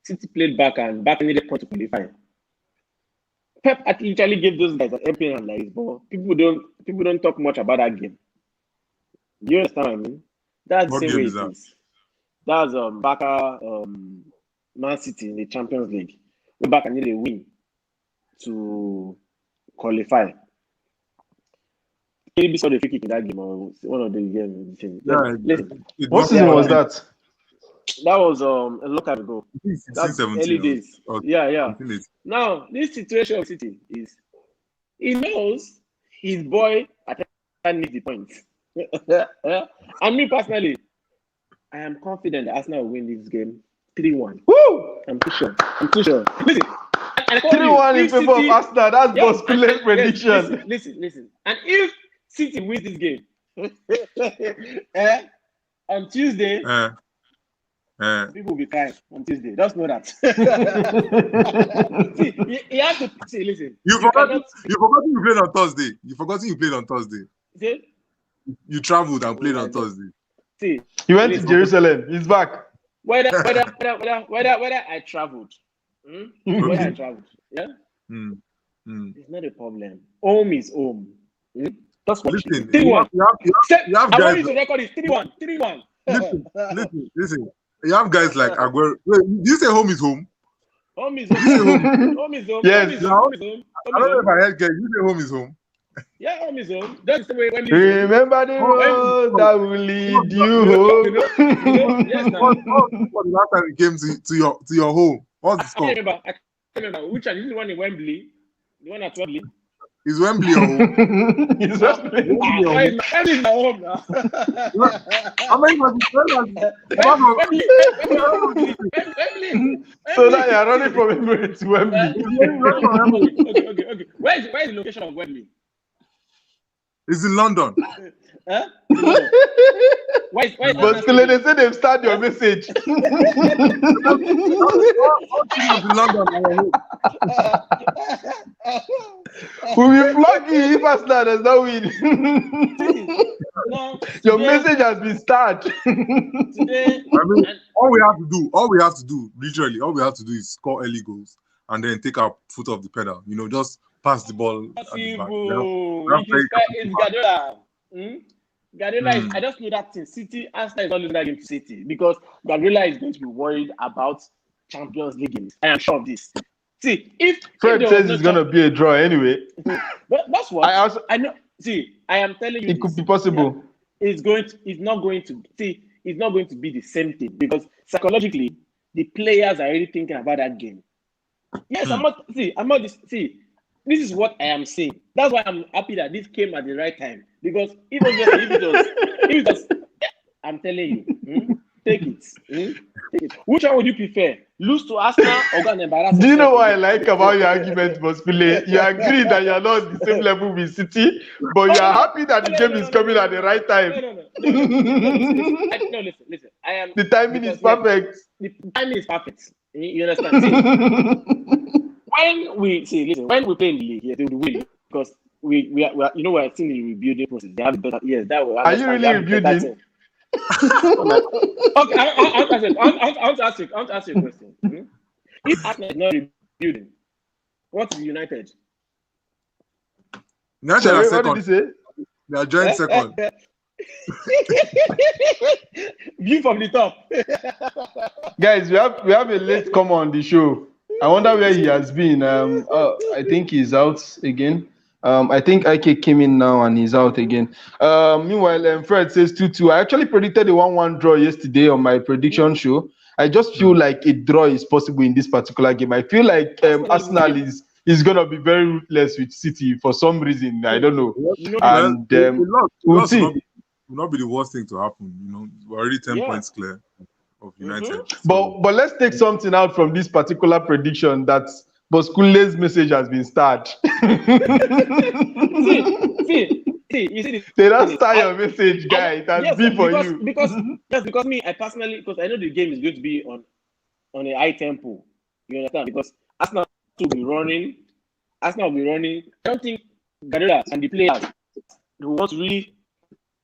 City played Barca and Barca needed point to qualify. Pep literally gave those guys an helping hand like this, but people don't talk much about that game. Do you understand what I mean? That's the same way it is. That's Barca Man City in the Champions League. We Barca need a win to qualify. Maybe saw the free kick in that game or one of the games. Listen. What season was that? That was a long time ago. That's early days. Yeah. Now, this situation of City is he knows his boy needs the points. And me personally, I am confident that Arsenal will win this game 3-1. Woo! I'm too sure. Listen, 3-1 in favor of Aston. That's Bosquille's prediction. Listen. And if City wins this game on Tuesday, people will be crying on Tuesday. Just know that. See, you have to see. Listen. You forgot you played on Thursday. See? You traveled and played on Thursday. See, he went to Jerusalem. He's back. Whether I traveled, whether I traveled, yeah, it's not a problem. Home is home. That's what. Listen, 3-1. You have guys. The record is 3-1. Listen. You have guys like Aguero. Wait, did you say home is home? Home is home. Yes. Home is home. I don't know if I heard guys. You say home is home. Yeah, home is home. That's the way when you remember the road that will lead you home. Yes, now. What the last time you came to your home? What's the score? I can't remember. Which one? This is the one in Wembley. The one at Wembley. Is Wembley your home? Is Wembley Wembley is my home now. How many Wembley. So now you're running from Emirates to Wembley. Okay. Where is the location of Wembley? It's in London. Huh? Why But still, they say they've started your message. In London. We will flog you if Arsenal does not win. Your message has been started. Today, all we have to do is score early goals and then take our foot off the pedal. Just pass the ball. It's Guardiola. Guardiola is, I just know that thing. City, Aston is not losing that game to City because Guardiola is going to be worried about Champions League games. I am sure of this. See, if Fred says it's going to be a draw anyway. But that's what I know. See, I am telling you, it could be possible. It's not going to be the same thing because psychologically, the players are already thinking about that game. Yes, this is what I am saying. That's why I'm happy that this came at the right time. Because if it was, I'm telling you, take it. Which one would you prefer? Lose to Arsenal or go and embarrass? Do you know what I like about your argument, Bosquille? You agree that you're not on the same level with City, but you are happy that the game is coming at the right time. No, listen. I am. The timing is perfect. The timing is perfect. You understand? When we play in the league, they will win because we are we're still in the rebuilding process. They have better. Yes, that will. Are you really rebuilding? Okay, I want to ask you a question. If Arsenal is not rebuilding, what is United? Sorry, what did you say? They are joint second. View from the top. Guys, we have a late comer on the show. I wonder where he has been. I think he's out again. I think IK came in now and he's out again. Meanwhile, Fred says 2-2. I actually predicted a 1-1 draw yesterday on my prediction show. I just feel like a draw is possible in this particular game. I feel like Arsenal is going to be very ruthless with City for some reason. I don't know. And we'll see. Will not be the worst thing to happen. We're already 10 points clear of United. But let's take something out from this particular prediction that Bosquille's message has been started. See, you see they don't start your message, guy. It has been for you. Because me, I personally, because I know the game is going to be on a high tempo. You understand? Because Arsenal will be running. I don't think Guardiola and the players who want to really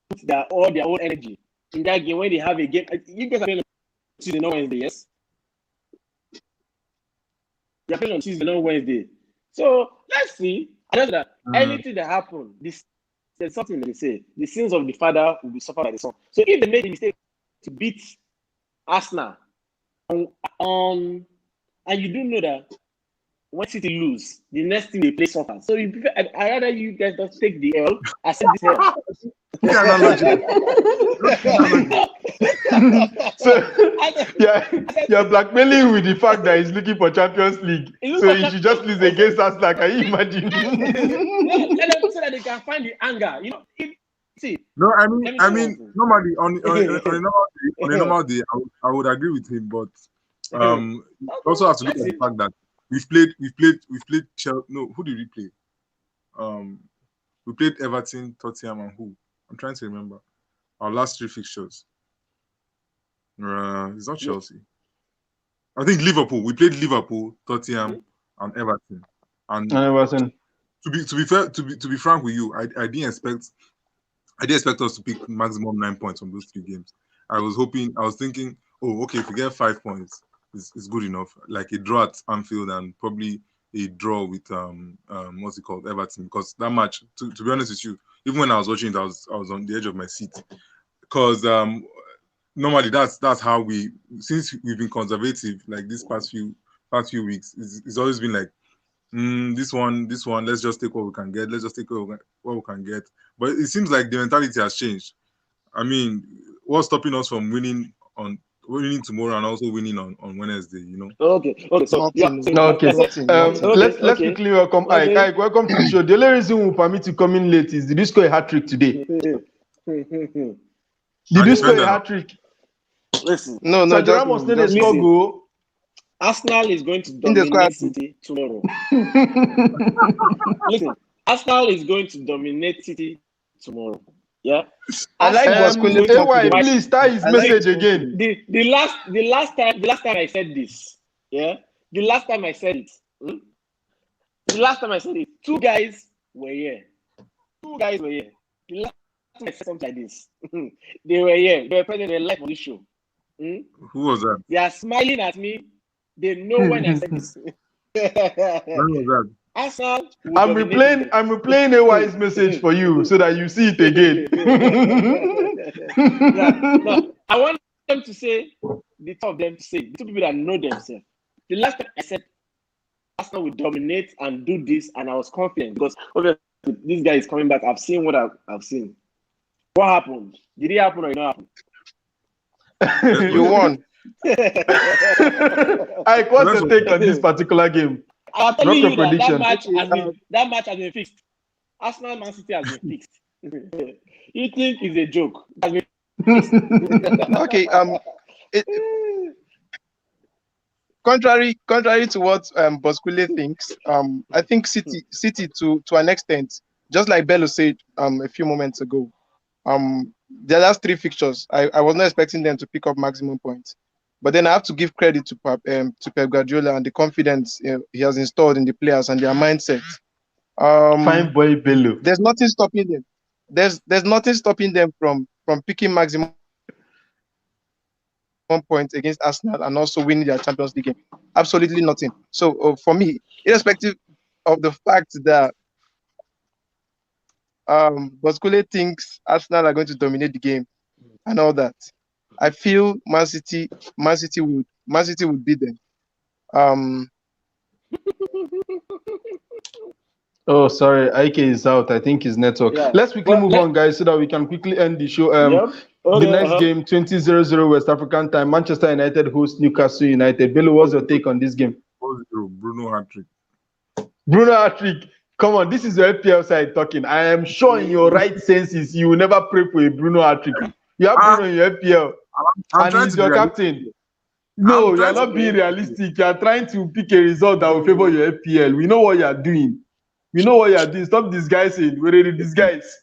put all their own energy in that game when they have a game. You guys are playing on Tuesday, not Wednesday, yes? They're playing on Tuesday, not Wednesday. So let's see. I know that anything that happens, there's something they say. The sins of the father will be suffered by the son. So if they make the mistake to beat Arsenal, and you do know that when City lose, the next thing they play suffer. So I rather you guys just take the L. I said this L. So you're blackmailing with the fact that he's looking for Champions League. So he should just lose against us. Like, can you imagine? So that they can find the anger. You know, No, I mean, normally on a normal day, I would agree with him, but also have to look at the fact that we've played Chelsea. No, who did we play? We played Everton, Tottenham, and who? I'm trying to remember our last 3 fixtures. It's not Chelsea. I think Liverpool. We played Liverpool, Tottenham, and Everton. And Everton. To be frank with you, I didn't expect us to pick maximum 9 points from those 3 games. I was thinking, oh, okay, if we get 5 points, it's good enough. Like a draw at Anfield and probably a draw with what's it called, Everton. Because that match, to be honest with you, even when I was watching it, I was on the edge of my seat. Because normally that's how since we've been conservative like this past few weeks, it's always been like this one, let's just take what we can get. Let's just take what we can get. But it seems like the mentality has changed. I mean, what's stopping us from winning tomorrow and also winning on Wednesday, you know? Okay. So, let's quickly welcome Ike. Ike, welcome to the show. The only reason we permit you come in late is, did you score a hat-trick today? Did you score a hat-trick? Listen. No, Ramos didn't score goal. Arsenal is going to dominate City tomorrow. Listen, Arsenal is going to dominate City tomorrow. Yeah. I like AY, please start his message again. The last time I said this, yeah. The last time I said it, 2 guys were here. The last time I said something like this, they were here. They were present in live on this show. Who was that? They are smiling at me. They know when I said this. When was that? Arsenal. I'm replaying AY's message for you so that you see it again. No, I want them to say, the 2 of them to say, the 2 people that know themselves. The last time I said Arsenal will dominate and do this, and I was confident because obviously this guy is coming back. I've seen what I've seen. What happened? Did it happen or it not happen? You won. Ike, what's the take on this particular game? I'll tell you that match has been fixed. Arsenal Man City has been fixed. You think it's a joke? Okay. Contrary to what Bosquile thinks, I think City to an extent, just like Bello said a few moments ago, their last 3 fixtures, I was not expecting them to pick up maximum points. But then I have to give credit to Pep Guardiola and the confidence he has installed in the players and their mindset. Fine boy Bello. There's nothing stopping them. There's nothing stopping them from picking maximum 1 point against Arsenal and also winning their Champions League game. Absolutely nothing. So for me, irrespective of the fact that Bosquile thinks Arsenal are going to dominate the game and all that, I feel Man City would beat them. Oh, sorry, Ike is out. I think his network. Yeah. Let's quickly move on, guys, so that we can quickly end the show. The next game, 20:00 West African time. Manchester United host Newcastle United. Bello, what's your take on this game? Bruno hat-trick. Bruno hat-trick. Come on, this is your FPL side talking. I am sure in your right senses you will never pray for a Bruno hat-trick. You have Bruno in your FPL. And he's your captain. No, you are not being realistic. You are trying to pick a result that will favor your FPL. We know what you are doing. Stop disguising.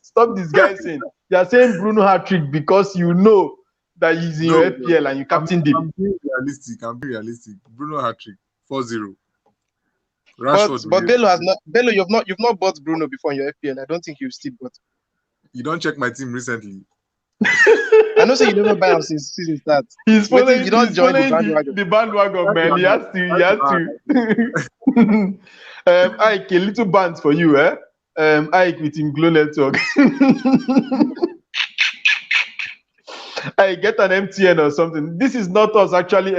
Stop disguising. You are saying Bruno hat-trick because you know that he's in your FPL and you captained him. I'm being realistic. Bruno hat-trick. 4-0. Rashford. But Bello has not. Bello, you've not bought Bruno before in your FPL. I don't think you've still bought. You don't check my team recently. I know say you never buy him since season start. He's Wait till following, you don't he's join the following bandwagon. the bandwagon, man. He has to. Ike, a little band for you, eh? Ike with him Glow Network. I get an MTN or something. This is not us actually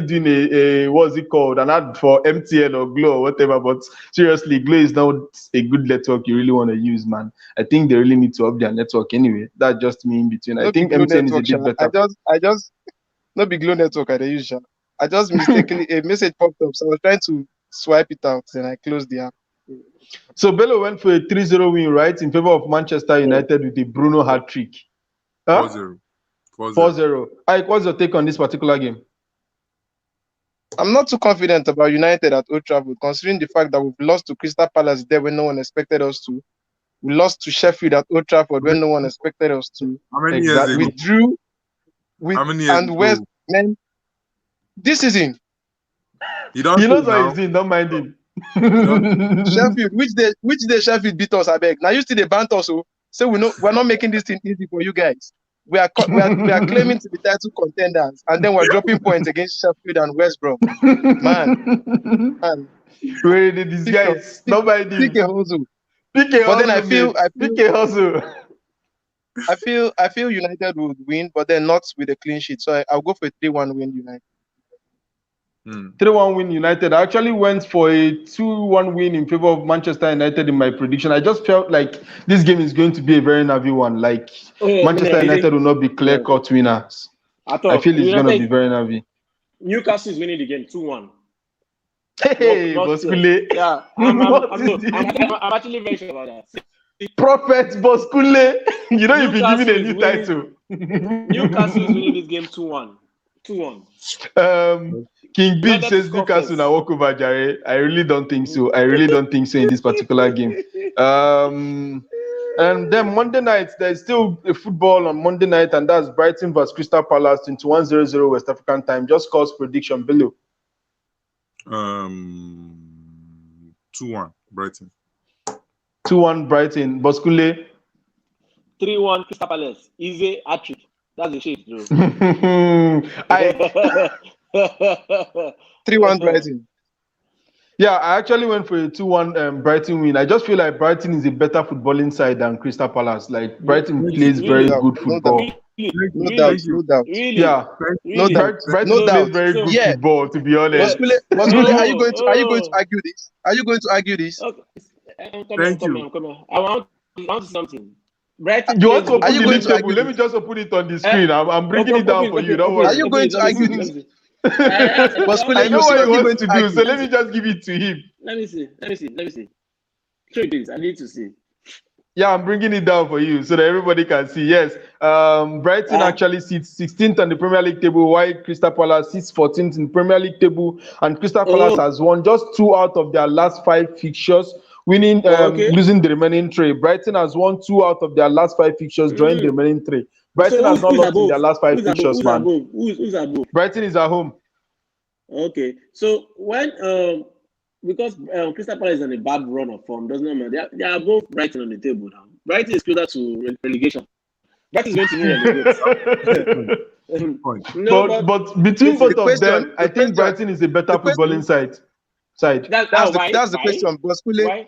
doing a what's it called, an ad for MTN or Glow or whatever. But seriously, Glow is not a good network you really want to use, man. I think they really need to up their network anyway. That's just me in between. I think MTN is a bit better. I just not be Glow Network at the usual. I just mistakenly a message popped up, so I was trying to swipe it out, then I closed the app. So Bello went for a 3-0 win, right, in favor of Manchester United with a Bruno hat trick. Huh? 4-0. 4-0. Ike, what's your take on this particular game? I'm not too confident about United at Old Trafford, considering the fact that we've lost to Crystal Palace there when no one expected us to. We lost to Sheffield at Old Trafford when no one expected us to. How many years ago? We drew with How many years and ago? West Men. This season, You don't He knows know what he's in, don't mind him. Sheffield, which day Sheffield beat us, I beg. Now you see the bant also. So we're not making this thing easy for you guys. We are claiming to be title contenders, and then we're dropping points against Sheffield and West Brom. Man. Where did these guys? Nobody. Pick a hustle. Pick a But then I hustle, feel pick a hustle. I feel United would win, but then not with a clean sheet. So I'll go for a 3-1 win United. 3-1 win United. I actually went for a 2-1 win in favor of Manchester United in my prediction. I just felt like this game is going to be a very nervy one. Like Manchester United will not be clear-cut winners. I feel it's going to be very nervy. Newcastle is winning the game 2-1. Hey, Boskule. Yeah, I'm actually very sure about that. Prophet Boskule. You know you've been given a new title. Newcastle is winning this game 2-1. 2-1. King Big says Newcastle now walk over Jare. I really don't think so. In this particular game. And then Monday night, there's still a football on Monday night, and that's Brighton vs Crystal Palace 21:00 West African time. Just cause prediction below. 2-1 Brighton. 2-1 Brighton. Boskule. 3-1 Crystal Palace. Easy hat-trick. That's the shit, bro. 3-1 Brighton. Yeah, I actually went for a 2-1 Brighton win. I just feel like Brighton is a better footballing side than Crystal Palace. Like Brighton plays very good football. No doubt. Really? Yeah, Really? Brighton plays very good football. To be honest, Boskule, are you going to argue this? Are you going to argue this? Okay. Come on. I want to see something. Brighton. You want to open you the going league to table? argue Let me just open it on the screen. I'm bringing it down for you. Don't worry. Are you going to argue this? I know what he wants to do, so let me just give it to him. Let me see. Show this. I need to see. Yeah, I'm bringing it down for you so that everybody can see. Yes, Brighton actually sits 16th on the Premier League table, while Crystal Palace sits 14th in the Premier League table, and Crystal Palace has won just 2 out of their last 5 fixtures, winning, losing the remaining 3. Brighton has won 2 out of their last 5 fixtures, drawing the remaining 3. Brighton has not lost in their last 5 fixtures, man. Who's above? Brighton is at home. Okay, so when because Crystal Palace is on a bad run of form, does not matter. They are both Brighton on the table now. Brighton is closer to relegation. Brighton is going to win relegation. But between both of them, I think Brighton is a better footballing side. That's the question. Why,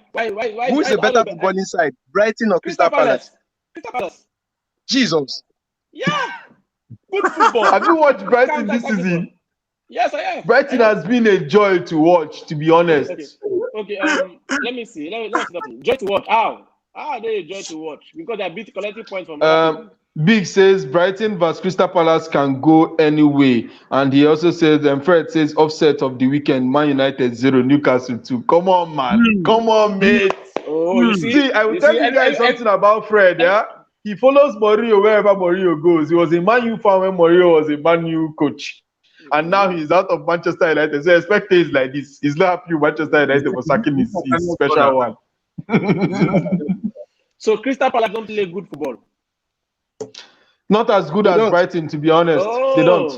who's a better footballing side, Brighton or Crystal Palace? Crystal Palace. Jesus. Yeah. Good football. Have you watched Brighton this season? Yes, I have. Brighton has been a joy to watch, to be honest. Okay. Let me see. Let's see. Joy to watch. How are they a joy to watch? Because they beat collective points from. Big says Brighton vs Crystal Palace can go anyway, and he also says, Fred says offset of the weekend, Man United 0, Newcastle 2. Come on, man. Come on, mate. Oh, you see, I will tell you guys something about Fred. Yeah, he follows Mourinho wherever Mourinho goes. He was a Man U fan when Mourinho was a Man U coach. And now he's out of Manchester United. So expect things like this. He's not happy with Manchester United for sacking his special one. So Crystal Palace don't play good football. Not as good as Brighton, to be honest. They don't.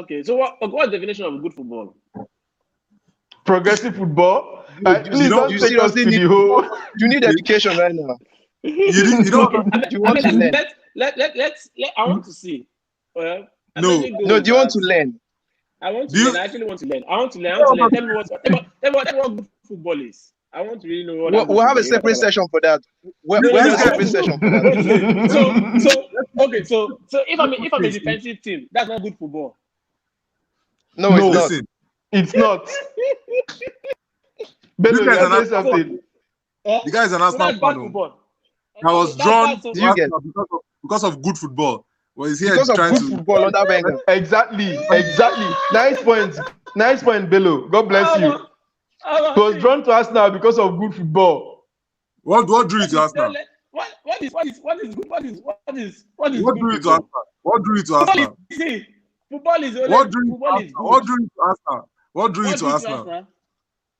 Okay. So what's the definition of good football? Progressive football. Please don't you take us to seriously the need whole. you need education right now. You don't. You want to learn? I want to see. Well, No. No, do you want to learn? I want to Do you- learn. I actually want to learn. I want to learn. Tell me what good football is. I want to really know what. We'll have a separate session for that. We'll have a separate session for that. Okay. So if I'm a defensive team, that's not good football. No, No. it's not. Listen, It's not. Bello, This guy's you an are saying something. the guy is an So Arsenal that's bad fan. football. I was That's drawn bad, to so- You get- Arsenal because of good football. Well, he's here Because of trying good to. football under Wenger. Exactly. Nice point, Bello. God bless you. He was drawn to Arsenal because of good football. What drew you to Arsenal? What is good? What is What good drew you to football? Arsenal? What drew you to Arsenal? See, football is only What drew you to football is Arsenal? good. What drew you to Arsenal? What drew you What to drew you Arsenal?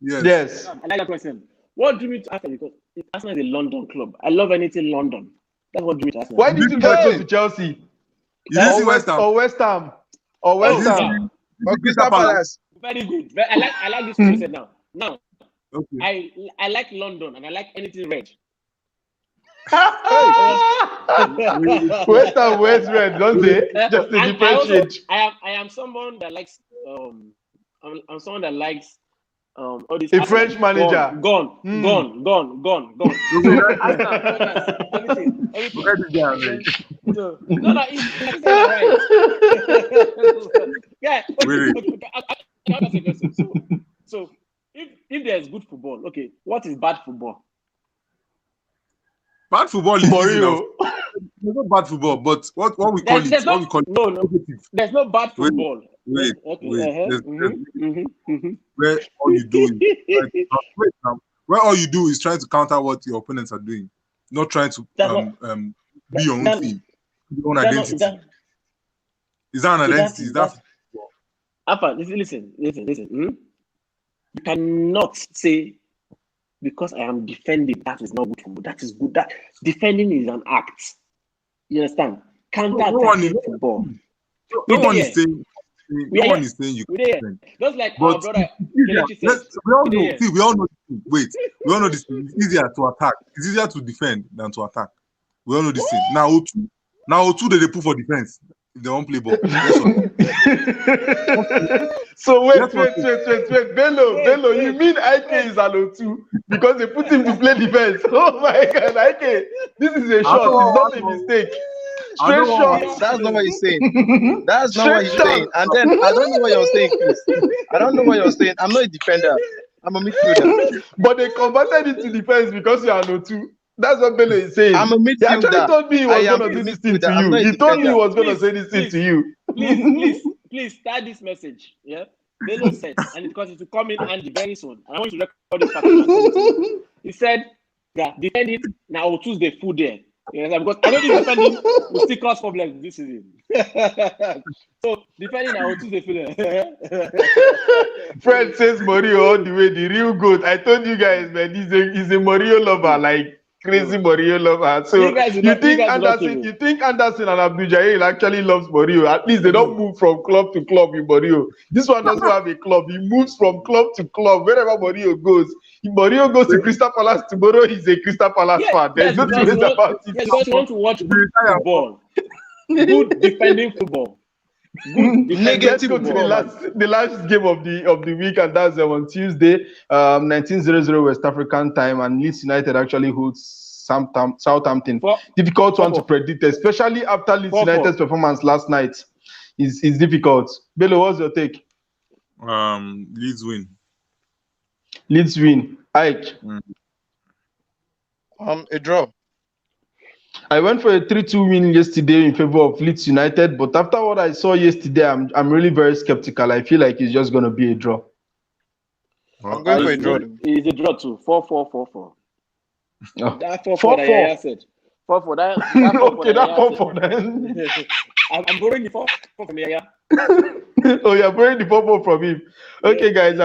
Yes. Yes. I like that question. What drew me to Arsenal? Because Arsenal is a London club. I love anything London. That's what drew me to Arsenal. Why did you not go to Chelsea? You didn't see West Ham. Or West Ham? Or West Ham? Or Crystal Palace. Very good. I like this person now. Now, Okay. I like London and I like anything red. West Ham, West Red, don't they? Just to And differentiate. I am someone that likes I'm someone that likes all these A Arsenal. French manager. Gone. Everything. Where did they are, right? No, it's right. Yeah. Really? Okay. So if there's good football, okay, what is bad football? Bad football is easy now. Mourinho. There's no bad football, but what we call it? What we call it? No. There's no bad football. Wait. Okay. There's where all you do is where all you do is trying to counter what your opponents are doing, not trying to be your own team, your own identity. Is that an identity? Is that Alpha, listen. You cannot say because I am defending that is not good football. That is good. That defending is an act. You understand? Counter-attacking football. No one is saying you can defend. Just like our brother Kelechi said. We all know. See, we all know. Wait, we all know this thing. It's easier to attack. It's easier to defend than to attack. We all know this thing. Now, two they put for defense if they won't play ball. So wait. Bello, you mean IK is an O2 because they put him to play defense? Oh my God, IK, this is a shot. It's not a mistake. Straight shot. That's not what he's saying. That's not what he's saying. And then I don't know what you're saying, Chris. I don't know what you're saying. I'm not a defender. I'm a midfielder. But they converted it to defense because you are an O2. That's what Bello is saying. I'm a midfielder. He actually told me he was going to do this thing to you. He told me he was going to say this thing to you. Please start this message. Yeah. Bello said, and because it will come in handy very soon. And I want you to record this part. He said, yeah, defend it. Now we'll choose the food there. Yes, because I know this defending will still cause problems this season. So defending, I will choose the food there. Fred says Mourinho all the way, the real goat. I told you guys, man, he's a Mourinho lover, like crazy Mourinho lover. So you think Anderson and Abdul Jahil actually loves Mourinho? At least they don't move from club to club with Mourinho. This one doesn't have a club. He moves from club to club wherever Mourinho goes. If Mourinho goes to Crystal Palace tomorrow, he's a Crystal Palace fan. There's no two ways about it. Yes, because you want to watch good football, good defending football. Let's go to the last game of the week, and that's on Tuesday, 19:00 West African time, and Leeds United actually holds Southampton. Difficult one to predict, especially after Leeds United's performance last night. Is difficult. Bello, what's your take? Leeds win. Leeds win. Ike. A draw. I went for a 3-2 win yesterday in favor of Leeds United, but after what I saw yesterday, I'm really very skeptical. I feel like it's just going to be a draw. I'm going for a draw. It's a draw too. 4-4, 4-4. Oh. That 4-4 that Yaya said. 4-4. That 4-4 okay, that 4-4 then. I'm borrowing the 4-4 from Yaya. Oh, you're borrowing the 4-4 from him. Okay, guys,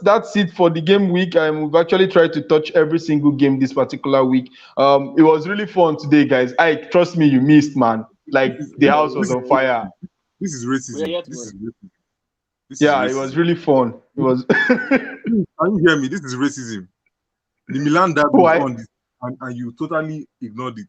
that's it for the game week. We've actually tried to touch every single game this particular week. It was really fun today, guys. Trust me, you missed, man. Like the house was on fire. This is racism. This is racism. This is Yeah, it racism. was really fun. It was. Can you hear me? This is racism. The Milan derby Why? is on this, and you totally ignored it.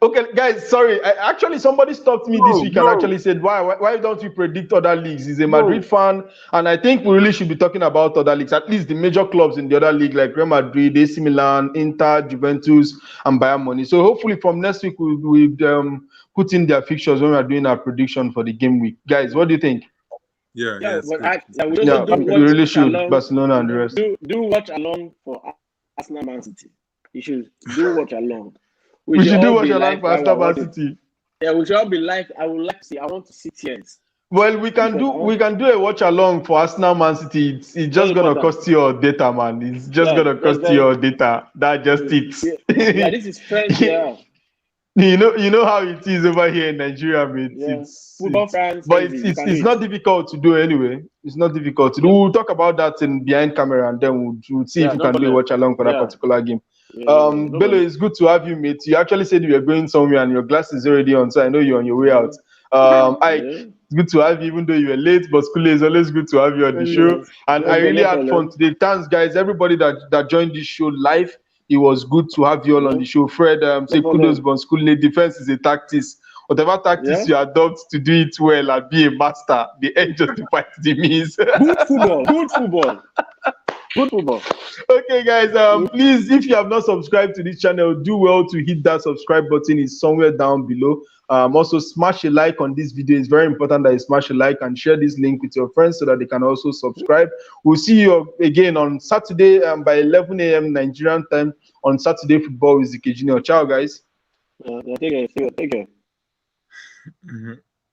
Okay, guys, sorry. Actually, somebody stopped me this week and actually said, why don't you predict other leagues? He's a Madrid fan, and I think we really should be talking about other leagues, at least the major clubs in the other league, like Real Madrid, AC Milan, Inter, Juventus, and Bayern Munich. So hopefully from next week, we'll put in their fixtures when we are doing our prediction for the game week. Guys, what do you think? Yeah, Yeah, yes. but we also do we watch really should. along, Barcelona and the rest. do watch along for Arsenal Man City. You should do watch along. We should do watch be along for Aston Man City. Yeah, we should all be like. I would like to see. I want to see tears. Well, we can do a watch along for Arsenal Man City. It's just gonna cost you your data, man. It's just gonna cost you your data. That just it. Yeah, this is French. Yeah. You know how it is over here in Nigeria, mate. It's not difficult to do anyway. It's not difficult to do. We'll talk about that in behind camera, and then we'll see if we can do a watch along for that particular game. Bello, it's good to have you, mate. You actually said you were going somewhere and your glass is already on, so I know you're on your way out. It's good to have you, even though you were late, but Skule, it's always good to have you on the show. And I really had fun today. Thanks, guys, everybody that joined this show live. It was good to have you all on the show. Fred, say kudos, but Skule, defense is a tactics. Whatever tactics you adopt to do it well and be a master, the end justifies the means. Good football. Okay, guys, please, if you have not subscribed to this channel, do well to hit that subscribe button. It's somewhere down below. Also smash a like on this video. It's very important that you smash a like and share this link with your friends so that they can also subscribe. We'll see you again on Saturday by 11 a.m. Nigerian time on Saturday Football with Zike Junior. Ciao, guys. Take care.